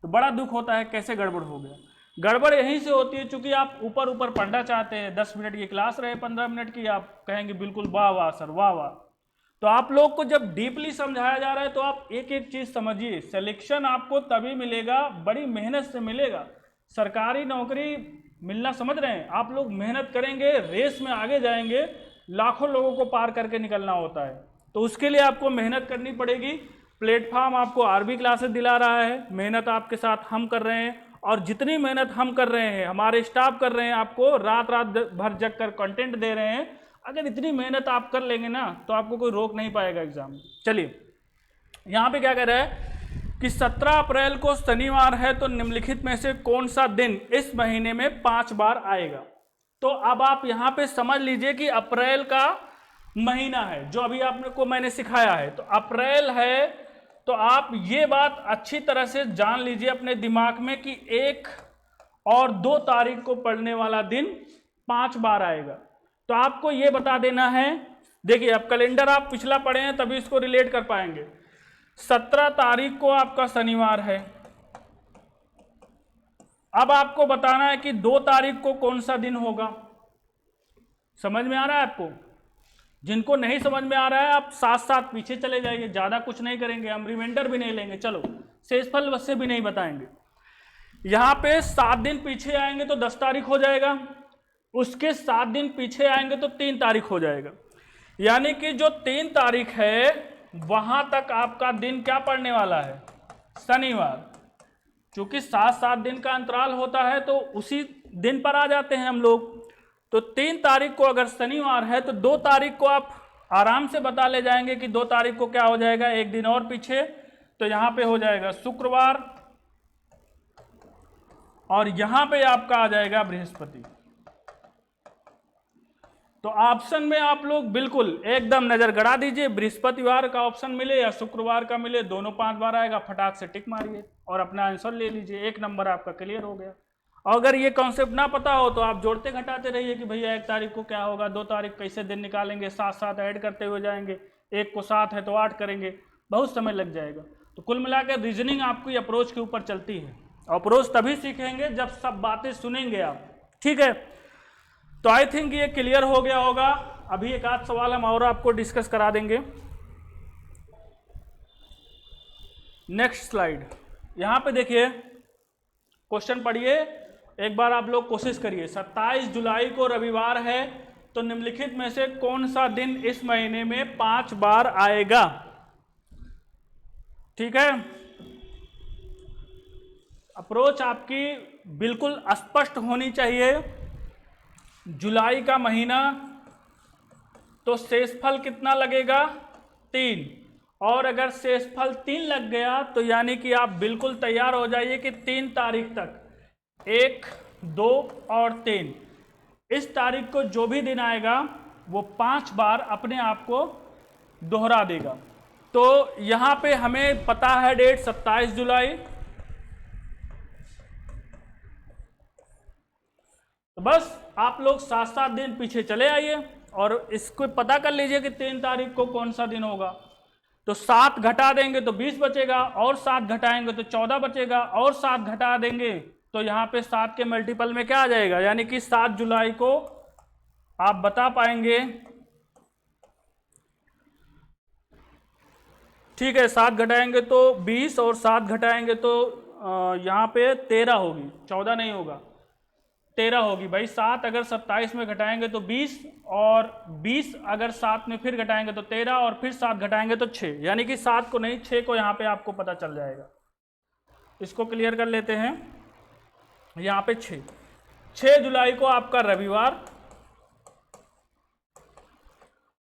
तो बड़ा दुख होता है कैसे गड़बड़ हो गया। गड़बड़ यहीं से होती है चूंकि आप ऊपर ऊपर पढ़ना चाहते हैं, 10 मिनट की क्लास रहे 15 मिनट की, आप कहेंगे बिल्कुल वाह वाह सर वाह वाह। तो आप लोग को जब डीपली समझाया जा रहा है तो आप एक एक चीज समझिए। सिलेक्शन आपको तभी मिलेगा, बड़ी मेहनत से मिलेगा। सरकारी नौकरी मिलना समझ रहे हैं, आप लोग मेहनत करेंगे, रेस में आगे जाएंगे, लाखों लोगों को पार करके निकलना होता है, तो उसके लिए आपको मेहनत करनी पड़ेगी। प्लेटफॉर्म आपको आरबी क्लासेस दिला रहा है, मेहनत आपके साथ हम कर रहे हैं, और जितनी मेहनत हम कर रहे हैं हमारे स्टाफ कर रहे हैं, आपको रात रात भर जग कर कंटेंट दे रहे हैं। अगर इतनी मेहनत आप कर लेंगे ना तो आपको कोई रोक नहीं पाएगा एग्जाम में। चलिए यहाँ पे क्या कह रहा है कि 17 अप्रैल को शनिवार है, तो निम्नलिखित में से कौन सा दिन इस महीने में 5 बार आएगा। तो अब आप यहाँ पे समझ लीजिए कि अप्रैल का महीना है जो अभी आपने को मैंने सिखाया है, तो अप्रैल है, तो आप ये बात अच्छी तरह से जान लीजिए अपने दिमाग में कि 1 और 2 तारीख को पड़ने वाला दिन 5 बार आएगा। तो आपको ये बता देना है, देखिए अब कैलेंडर आप पिछला पढ़े हैं तभी इसको रिलेट कर पाएंगे। 17 तारीख को आपका शनिवार है, अब आपको बताना है कि 2 तारीख को कौन सा दिन होगा। समझ में आ रहा है आपको? जिनको नहीं समझ में आ रहा है आप साथ साथ पीछे चले जाइए, ज्यादा कुछ नहीं करेंगे, हम रिमाइंडर भी नहीं लेंगे, चलो शेषफल वैसे भी नहीं बताएंगे। यहां पे 7 दिन पीछे आएंगे तो 10 तारीख हो जाएगा, उसके 7 दिन पीछे आएंगे तो 3 तारीख हो जाएगा। यानी कि जो 3 तारीख है वहां तक आपका दिन क्या पड़ने वाला है, शनिवार। क्योंकि 7-7 दिन का अंतराल होता है तो उसी दिन पर आ जाते हैं हम लोग। तो 3 तारीख को अगर शनिवार है तो 2 तारीख को आप आराम से बता ले जाएंगे कि 2 तारीख को क्या हो जाएगा, एक दिन और पीछे, तो यहां पे हो जाएगा शुक्रवार, और यहां पे आपका आ जाएगा बृहस्पति। तो ऑप्शन में आप लोग बिल्कुल एकदम नजर गड़ा दीजिए, बृहस्पतिवार का ऑप्शन मिले या शुक्रवार का मिले, दोनों 5 बार आएगा, फटाक से टिक मारिए और अपना आंसर ले लीजिए, 1 नंबर आपका क्लियर हो गया। अगर ये कॉन्सेप्ट ना पता हो तो आप जोड़ते घटाते रहिए कि भैया 1 तारीख को क्या होगा, 2 तारीख कैसे दिन निकालेंगे, साथ साथ ऐड करते हुए जाएंगे, 1 को 7 है तो 8 करेंगे, बहुत समय लग जाएगा। तो कुल मिलाकर रीजनिंग आपकी अप्रोच के ऊपर चलती है, अप्रोच तभी सीखेंगे जब सब बातें सुनेंगे आप, ठीक है। तो आई थिंक ये क्लियर हो गया होगा। अभी एक आध सवाल हम और आपको डिस्कस करा देंगे। नेक्स्ट स्लाइड, यहां पे देखिए क्वेश्चन पढ़िए, एक बार आप लोग कोशिश करिए। 27 जुलाई को रविवार है, तो निम्नलिखित में से कौन सा दिन इस महीने में 5 बार आएगा, ठीक है। अप्रोच आपकी बिल्कुल स्पष्ट होनी चाहिए। जुलाई का महीना, तो शेषफल कितना लगेगा 3, और अगर शेषफल 3 लग गया तो यानी कि आप बिल्कुल तैयार हो जाइए कि 3 तारीख तक 1, 2 और 3 इस तारीख को जो भी दिन आएगा वो 5 बार अपने आप को दोहरा देगा। तो यहां पे हमें पता है डेट 27 जुलाई, तो बस आप लोग 7-7 दिन पीछे चले आइए और इसको पता कर लीजिए कि 3 तारीख को कौन सा दिन होगा। तो 7 घटा देंगे तो 20 बचेगा, और 7 घटाएंगे तो 14 बचेगा, और 7 घटा देंगे तो यहाँ पे 7 के मल्टीपल में क्या आ जाएगा, यानी कि 7 जुलाई को आप बता पाएंगे, ठीक है। 7 घटाएंगे तो 20 और 7 घटाएंगे तो यहाँ पे 13 होगी, 14 नहीं होगा, 13 होगी भाई। 7 अगर 27 में घटाएंगे तो 20, और 20 अगर 7 में फिर घटाएंगे तो 13, और फिर 7 घटाएंगे तो 6, यानी कि 7 को नहीं 6 को यहाँ पे आपको पता चल जाएगा। इसको क्लियर कर लेते हैं। यहाँ पे 6 जुलाई को आपका रविवार,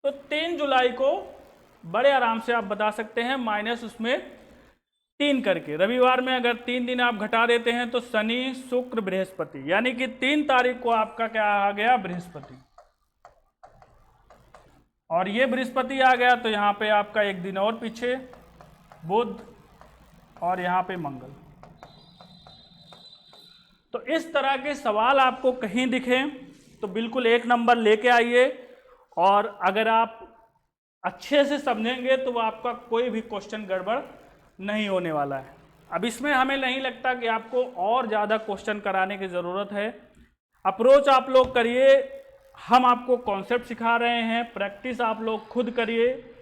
तो 3 जुलाई को बड़े आराम से आप बता सकते हैं, माइनस उसमें 3 करके। रविवार में अगर 3 दिन आप घटा देते हैं तो शनि, शुक्र, बृहस्पति, यानी कि 3 तारीख को आपका क्या आ गया, बृहस्पति। और ये बृहस्पति आ गया तो यहाँ पे आपका एक दिन और पीछे बुध, और यहाँ पे मंगल। तो इस तरह के सवाल आपको कहीं दिखें तो बिल्कुल 1 नंबर लेके आइए, और अगर आप अच्छे से समझेंगे तो आपका कोई भी क्वेश्चन गड़बड़ नहीं होने वाला है। अब इसमें हमें नहीं लगता कि आपको और ज़्यादा क्वेश्चन कराने की ज़रूरत है। अप्रोच आप लोग करिए, हम आपको कॉन्सेप्ट सिखा रहे हैं, प्रैक्टिस आप लोग खुद करिए।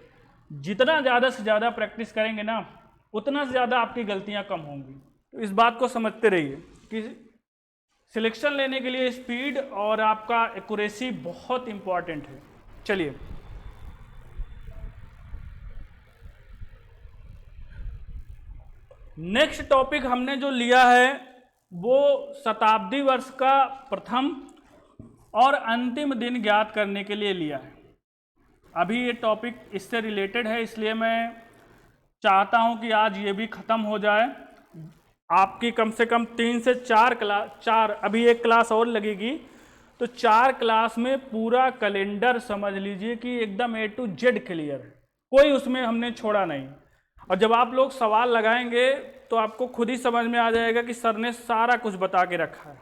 जितना ज़्यादा से ज़्यादा प्रैक्टिस करेंगे ना, उतना ज़्यादा आपकी गलतियाँ कम होंगी। तो इस बात को समझते रहिए कि सिलेक्शन लेने के लिए स्पीड और आपका एक्यूरेसी बहुत इंपॉर्टेंट है। चलिए, नेक्स्ट टॉपिक हमने जो लिया है वो शताब्दी वर्ष का प्रथम और अंतिम दिन ज्ञात करने के लिए लिया है। अभी ये टॉपिक इससे रिलेटेड है, इसलिए मैं चाहता हूं कि आज ये भी ख़त्म हो जाए। आपकी कम से कम 3 से 4 क्लास, अभी एक क्लास और लगेगी, तो 4 क्लास में पूरा कैलेंडर समझ लीजिए कि एकदम A to Z क्लियर है, कोई उसमें हमने छोड़ा नहीं। और जब आप लोग सवाल लगाएंगे तो आपको खुद ही समझ में आ जाएगा कि सर ने सारा कुछ बता के रखा है।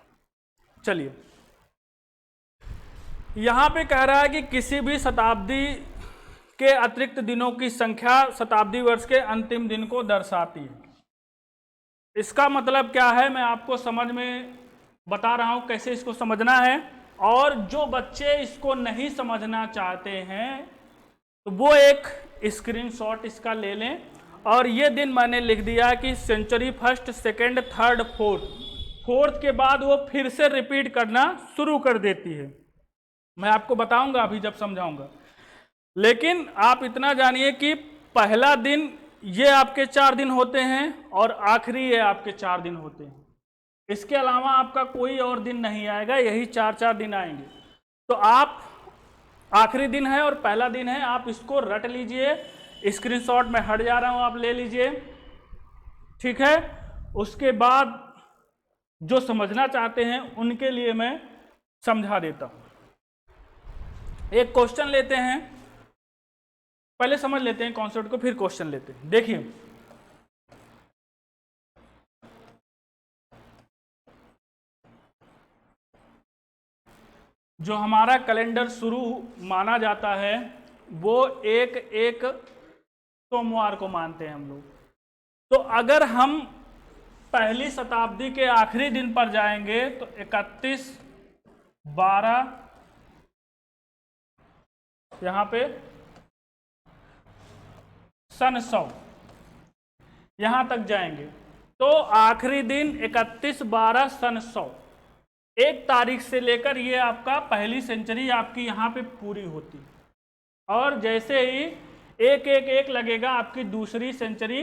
चलिए, यहाँ पे कह रहा है कि किसी भी शताब्दी के अतिरिक्त दिनों की संख्या शताब्दी वर्ष के अंतिम दिन को दर्शाती है। इसका मतलब क्या है मैं आपको समझ में बता रहा हूँ कैसे इसको समझना है, और जो बच्चे इसको नहीं समझना चाहते हैं तो वो एक स्क्रीनशॉट इसका ले लें। और ये दिन मैंने लिख दिया कि century first, second, third, fourth के बाद वो फिर से रिपीट करना शुरू कर देती है। मैं आपको बताऊंगा अभी जब समझाऊंगा, लेकिन आप इतना जानिए कि पहला दिन ये आपके 4 दिन होते हैं और आखिरी ये आपके 4 दिन होते हैं। इसके अलावा आपका कोई और दिन नहीं आएगा, यही 4 दिन आएंगे। तो आप आखिरी दिन है और पहला दिन है, आप इसको रट लीजिए। स्क्रीनशॉट में हट जा रहा हूं, आप ले लीजिए, ठीक है। उसके बाद जो समझना चाहते हैं उनके लिए मैं समझा देता हूं। एक क्वेश्चन लेते हैं, पहले समझ लेते हैं कॉन्सेप्ट को, फिर क्वेश्चन लेते हैं। देखिए, जो हमारा कैलेंडर शुरू माना जाता है वो एक सोमवार को मानते हैं हम लोग। तो अगर हम पहली शताब्दी के आखिरी दिन पर जाएंगे तो 31/12 यहां पे सन 100 यहां तक जाएंगे, तो आखिरी दिन 31/12 सन 100, 1 तारीख से लेकर ये आपका पहली सेंचुरी आपकी यहाँ पे पूरी होती है। और जैसे ही एक लगेगा आपकी दूसरी सेंचुरी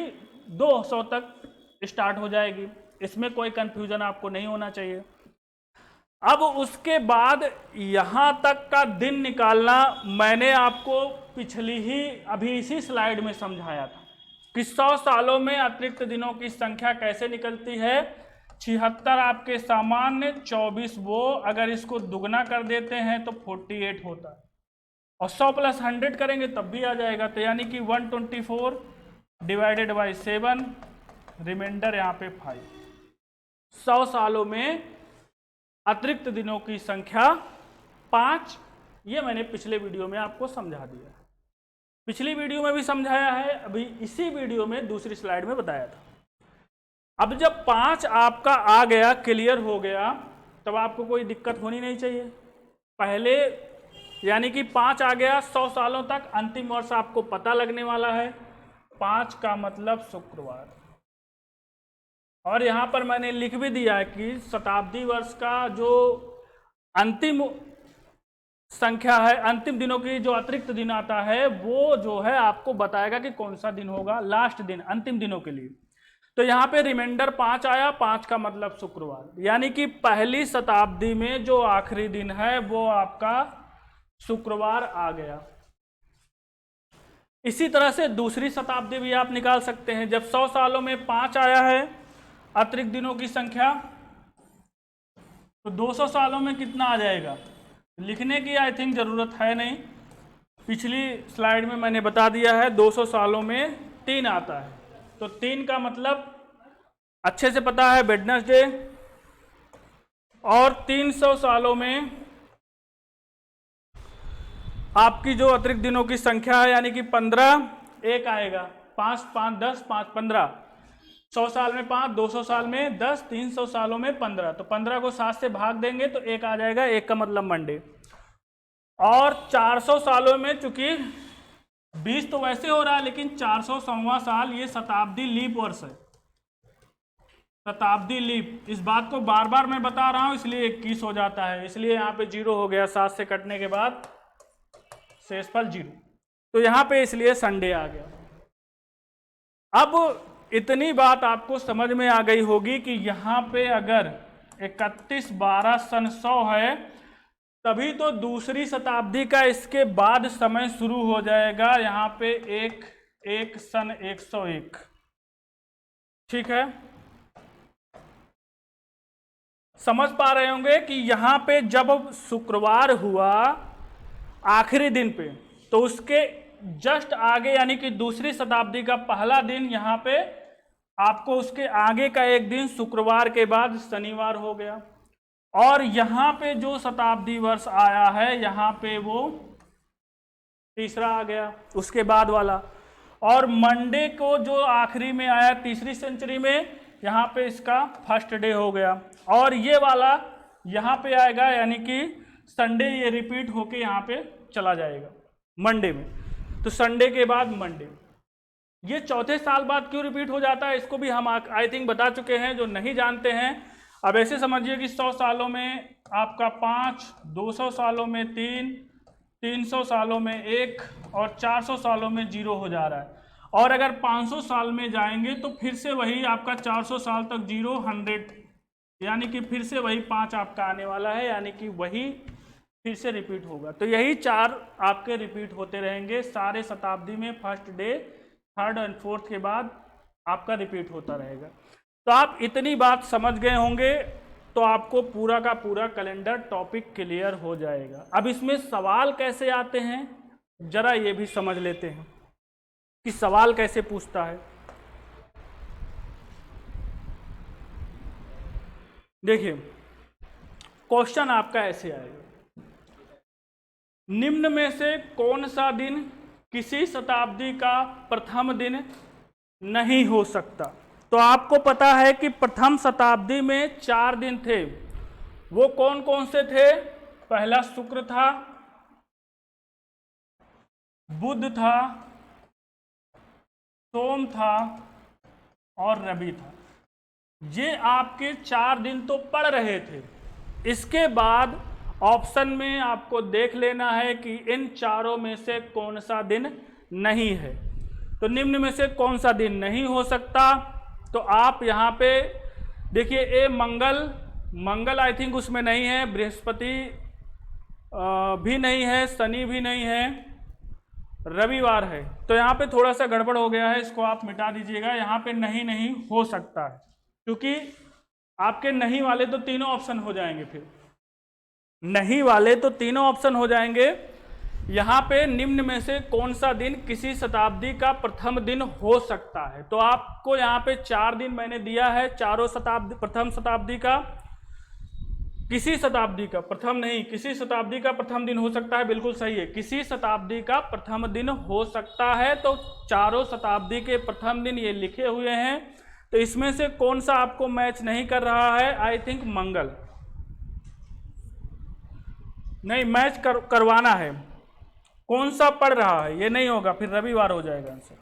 200 तक स्टार्ट हो जाएगी। इसमें कोई कंफ्यूजन आपको नहीं होना चाहिए। अब उसके बाद यहाँ तक का दिन निकालना मैंने आपको पिछली ही अभी इसी स्लाइड में समझाया था कि 100 सालों में अतिरिक्त दिनों की संख्या कैसे निकलती है। 76 आपके सामान्य, 24 वो, अगर इसको दुगना कर देते हैं तो 48 होता है, और 100 + 100 करेंगे तब भी आ जाएगा। तो यानी कि 124 डिवाइडेड बाई 7, रिमाइंडर यहाँ पे 5। 100 सालों में अतिरिक्त दिनों की संख्या 5। ये मैंने पिछले वीडियो में आपको समझा दिया, पिछली वीडियो में भी समझाया है, अभी इसी वीडियो में दूसरी स्लाइड में बताया था। अब जब 5 आपका आ गया, क्लियर हो गया, तब आपको कोई दिक्कत होनी नहीं चाहिए। पहले यानी कि 5 आ गया, 100 सालों तक अंतिम वर्ष आपको पता लगने वाला है। 5 का मतलब शुक्रवार। और यहाँ पर मैंने लिख भी दिया है कि शताब्दी वर्ष का जो अंतिम संख्या है, अंतिम दिनों की जो अतिरिक्त दिन आता है, वो जो है आपको बताएगा कि कौन सा दिन होगा लास्ट दिन अंतिम दिनों के लिए। तो यहाँ पे रिमाइंडर 5 आया, 5 का मतलब शुक्रवार, यानी कि पहली शताब्दी में जो आखिरी दिन है वो आपका शुक्रवार आ गया। इसी तरह से दूसरी शताब्दी भी आप निकाल सकते हैं। जब 100 सालों में 5 आया है अतिरिक्त दिनों की संख्या, तो 200 सालों में कितना आ जाएगा, लिखने की आई थिंक ज़रूरत है नहीं, पिछली स्लाइड में मैंने बता दिया है। 200 सालों में 3 आता है, तो 3 का मतलब अच्छे से पता है वेडनेसडे, और 300 सालों में आपकी जो अतिरिक्त दिनों की संख्या है यानी कि 15, एक आएगा, 5 5 10 5 15, 100 साल में 5, 200 साल में 10, 300 सालों में 15, तो 15 को 7 से भाग देंगे तो एक आ जाएगा, एक का मतलब मंडे। और 400 सालों में, चूंकि 20 तो वैसे हो रहा है लेकिन 400वां साल ये शताब्दी लीप वर्ष है, शताब्दी लीप, इस बात को बार बार मैं बता रहा हूं इसलिए 21 हो जाता है, इसलिए यहाँ पे 0 हो गया, 7 से कटने के बाद शेषफल 0, तो यहाँ पे इसलिए संडे आ गया। अब इतनी बात आपको समझ में आ गई होगी कि यहाँ पे अगर 31/12 सन 100 है तभी तो दूसरी शताब्दी का इसके बाद समय शुरू हो जाएगा, यहाँ पे 1 सन 101, ठीक है। समझ पा रहे होंगे कि यहाँ पे जब शुक्रवार हुआ आखिरी दिन पे तो उसके जस्ट आगे यानी कि दूसरी शताब्दी का पहला दिन, यहाँ पे आपको उसके आगे का एक दिन शुक्रवार के बाद शनिवार हो गया, और यहाँ पे जो शताब्दी वर्ष आया है यहाँ पे वो तीसरा आ गया, उसके बाद वाला। और मंडे को जो आखिरी में आया तीसरी सेंचुरी में, यहाँ पे इसका फर्स्ट डे हो गया, और ये वाला यहाँ पे आएगा यानी कि संडे, ये रिपीट होके यहाँ पे चला जाएगा मंडे में, तो संडे के बाद मंडे। ये चौथे साल बाद क्यों रिपीट हो जाता है इसको भी हम आई थिंक बता चुके हैं, जो नहीं जानते हैं अब ऐसे समझिए कि 100 सालों में आपका 5, 200 सालों में 3, 300 सालों में 1 और 400 सालों में 0 हो जा रहा है। और अगर 500 साल में जाएंगे तो फिर से वही आपका 400 साल तक 0, 100, यानी कि फिर से वही 5 आपका आने वाला है, यानी कि वही फिर से रिपीट होगा। तो यही 4 आपके रिपीट होते रहेंगे सारे शताब्दी में, first day, third and fourth के बाद आपका रिपीट होता रहेगा। तो आप इतनी बात समझ गए होंगे तो आपको पूरा का पूरा कैलेंडर टॉपिक क्लियर हो जाएगा। अब इसमें सवाल कैसे आते हैं जरा ये भी समझ लेते हैं कि सवाल कैसे पूछता है। देखिए क्वेश्चन आपका ऐसे आएगा, निम्न में से कौन सा दिन किसी शताब्दी का प्रथम दिन नहीं हो सकता। तो आपको पता है कि प्रथम शताब्दी में 4 दिन थे, वो कौन कौन से थे? पहला शुक्र था, बुध था, सोम था और रवि था। ये आपके 4 दिन तो पड़ रहे थे। इसके बाद ऑप्शन में आपको देख लेना है कि इन चारों में से कौन सा दिन नहीं है। तो निम्न में से कौन सा दिन नहीं हो सकता, तो आप यहाँ पे देखिए, ए मंगल आई थिंक उसमें नहीं है, बृहस्पति भी नहीं है, शनि भी नहीं है, रविवार है। तो यहाँ पे थोड़ा सा गड़बड़ हो गया है, इसको आप मिटा दीजिएगा। यहाँ पे नहीं हो सकता है क्योंकि आपके नहीं वाले तो तीनों ऑप्शन हो जाएंगे, फिर नहीं वाले तो तीनों ऑप्शन हो जाएंगे। यहाँ पे निम्न में से कौन सा दिन किसी शताब्दी का प्रथम दिन हो सकता है। तो आपको यहाँ पे 4 दिन मैंने दिया है, चारों शताब्दी, प्रथम शताब्दी का, किसी शताब्दी का प्रथम नहीं, किसी शताब्दी का प्रथम दिन हो सकता है, बिल्कुल सही है, किसी शताब्दी का प्रथम दिन हो सकता है। तो चारों शताब्दी के प्रथम दिन ये लिखे हुए हैं। तो इसमें से कौन सा आपको मैच नहीं कर रहा है? आई थिंक मंगल नहीं, मैच करवाना है। कौन सा पड़ रहा है ये नहीं होगा, फिर रविवार हो जाएगा आंसर।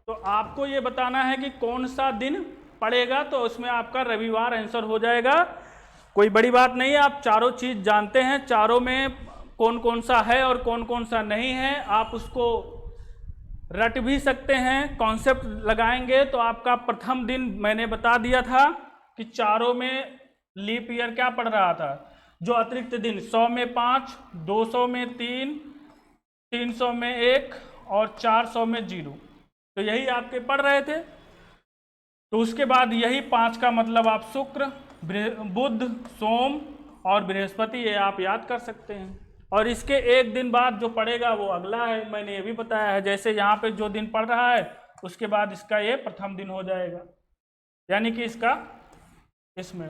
तो आपको ये बताना है कि कौन सा दिन पड़ेगा, तो उसमें आपका रविवार आंसर हो जाएगा। कोई बड़ी बात नहीं है, आप चारों चीज जानते हैं, चारों में कौन कौन सा है और कौन कौन सा नहीं है, आप उसको रट भी सकते हैं। कॉन्सेप्ट लगाएंगे तो आपका प्रथम दिन मैंने बता दिया था कि चारों में लीप ईयर क्या पड़ रहा था, जो अतिरिक्त दिन 100 में 5, 200 में 3, 300 में 1 और 400 में 0, तो यही आपके पड़ रहे थे। तो उसके बाद यही 5 का मतलब आप शुक्र, बुध, सोम और बृहस्पति, ये आप याद कर सकते हैं। और इसके एक दिन बाद जो पड़ेगा वो अगला है, मैंने ये भी बताया है। जैसे यहाँ पे जो दिन पड़ रहा है उसके बाद इसका ये प्रथम दिन हो जाएगा, यानी कि इसका इसमें,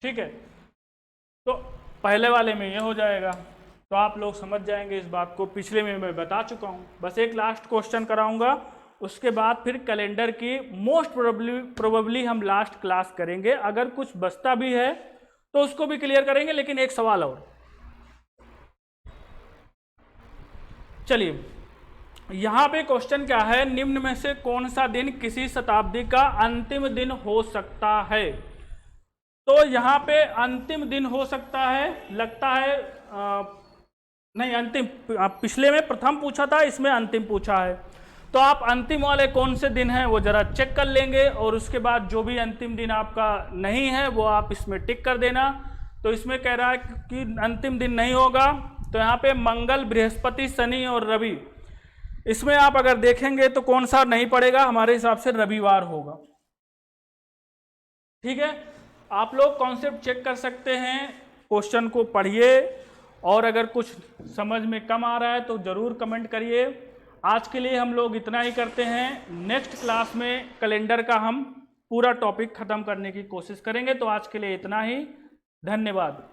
ठीक है। तो पहले वाले में ये हो जाएगा, तो आप लोग समझ जाएंगे इस बात को। पिछले में मैं बता चुका हूँ, बस एक लास्ट क्वेश्चन कराऊंगा, उसके बाद फिर कैलेंडर की मोस्ट प्रोबेबली हम लास्ट क्लास करेंगे। अगर कुछ बचता भी है तो उसको भी क्लियर करेंगे, लेकिन एक सवाल और। चलिए, यहाँ पे क्वेश्चन क्या है, निम्न में से कौन सा दिन किसी शताब्दी का अंतिम दिन हो सकता है। तो यहाँ पे अंतिम दिन हो सकता है, लगता है नहीं अंतिम, पिछले में प्रथम पूछा था, इसमें अंतिम पूछा है। तो आप अंतिम वाले कौन से दिन हैं वो जरा चेक कर लेंगे, और उसके बाद जो भी अंतिम दिन आपका नहीं है वो आप इसमें टिक कर देना। तो इसमें कह रहा है कि अंतिम दिन नहीं होगा, तो यहाँ पे मंगल, बृहस्पति, शनि और रवि, इसमें आप अगर देखेंगे तो कौन सा नहीं पड़ेगा, हमारे हिसाब से रविवार होगा। ठीक है, आप लोग कॉन्सेप्ट चेक कर सकते हैं, क्वेश्चन को पढ़िए, और अगर कुछ समझ में कम आ रहा है तो ज़रूर कमेंट करिए। आज के लिए हम लोग इतना ही करते हैं, नेक्स्ट क्लास में कैलेंडर का हम पूरा टॉपिक ख़त्म करने की कोशिश करेंगे। तो आज के लिए इतना ही, धन्यवाद।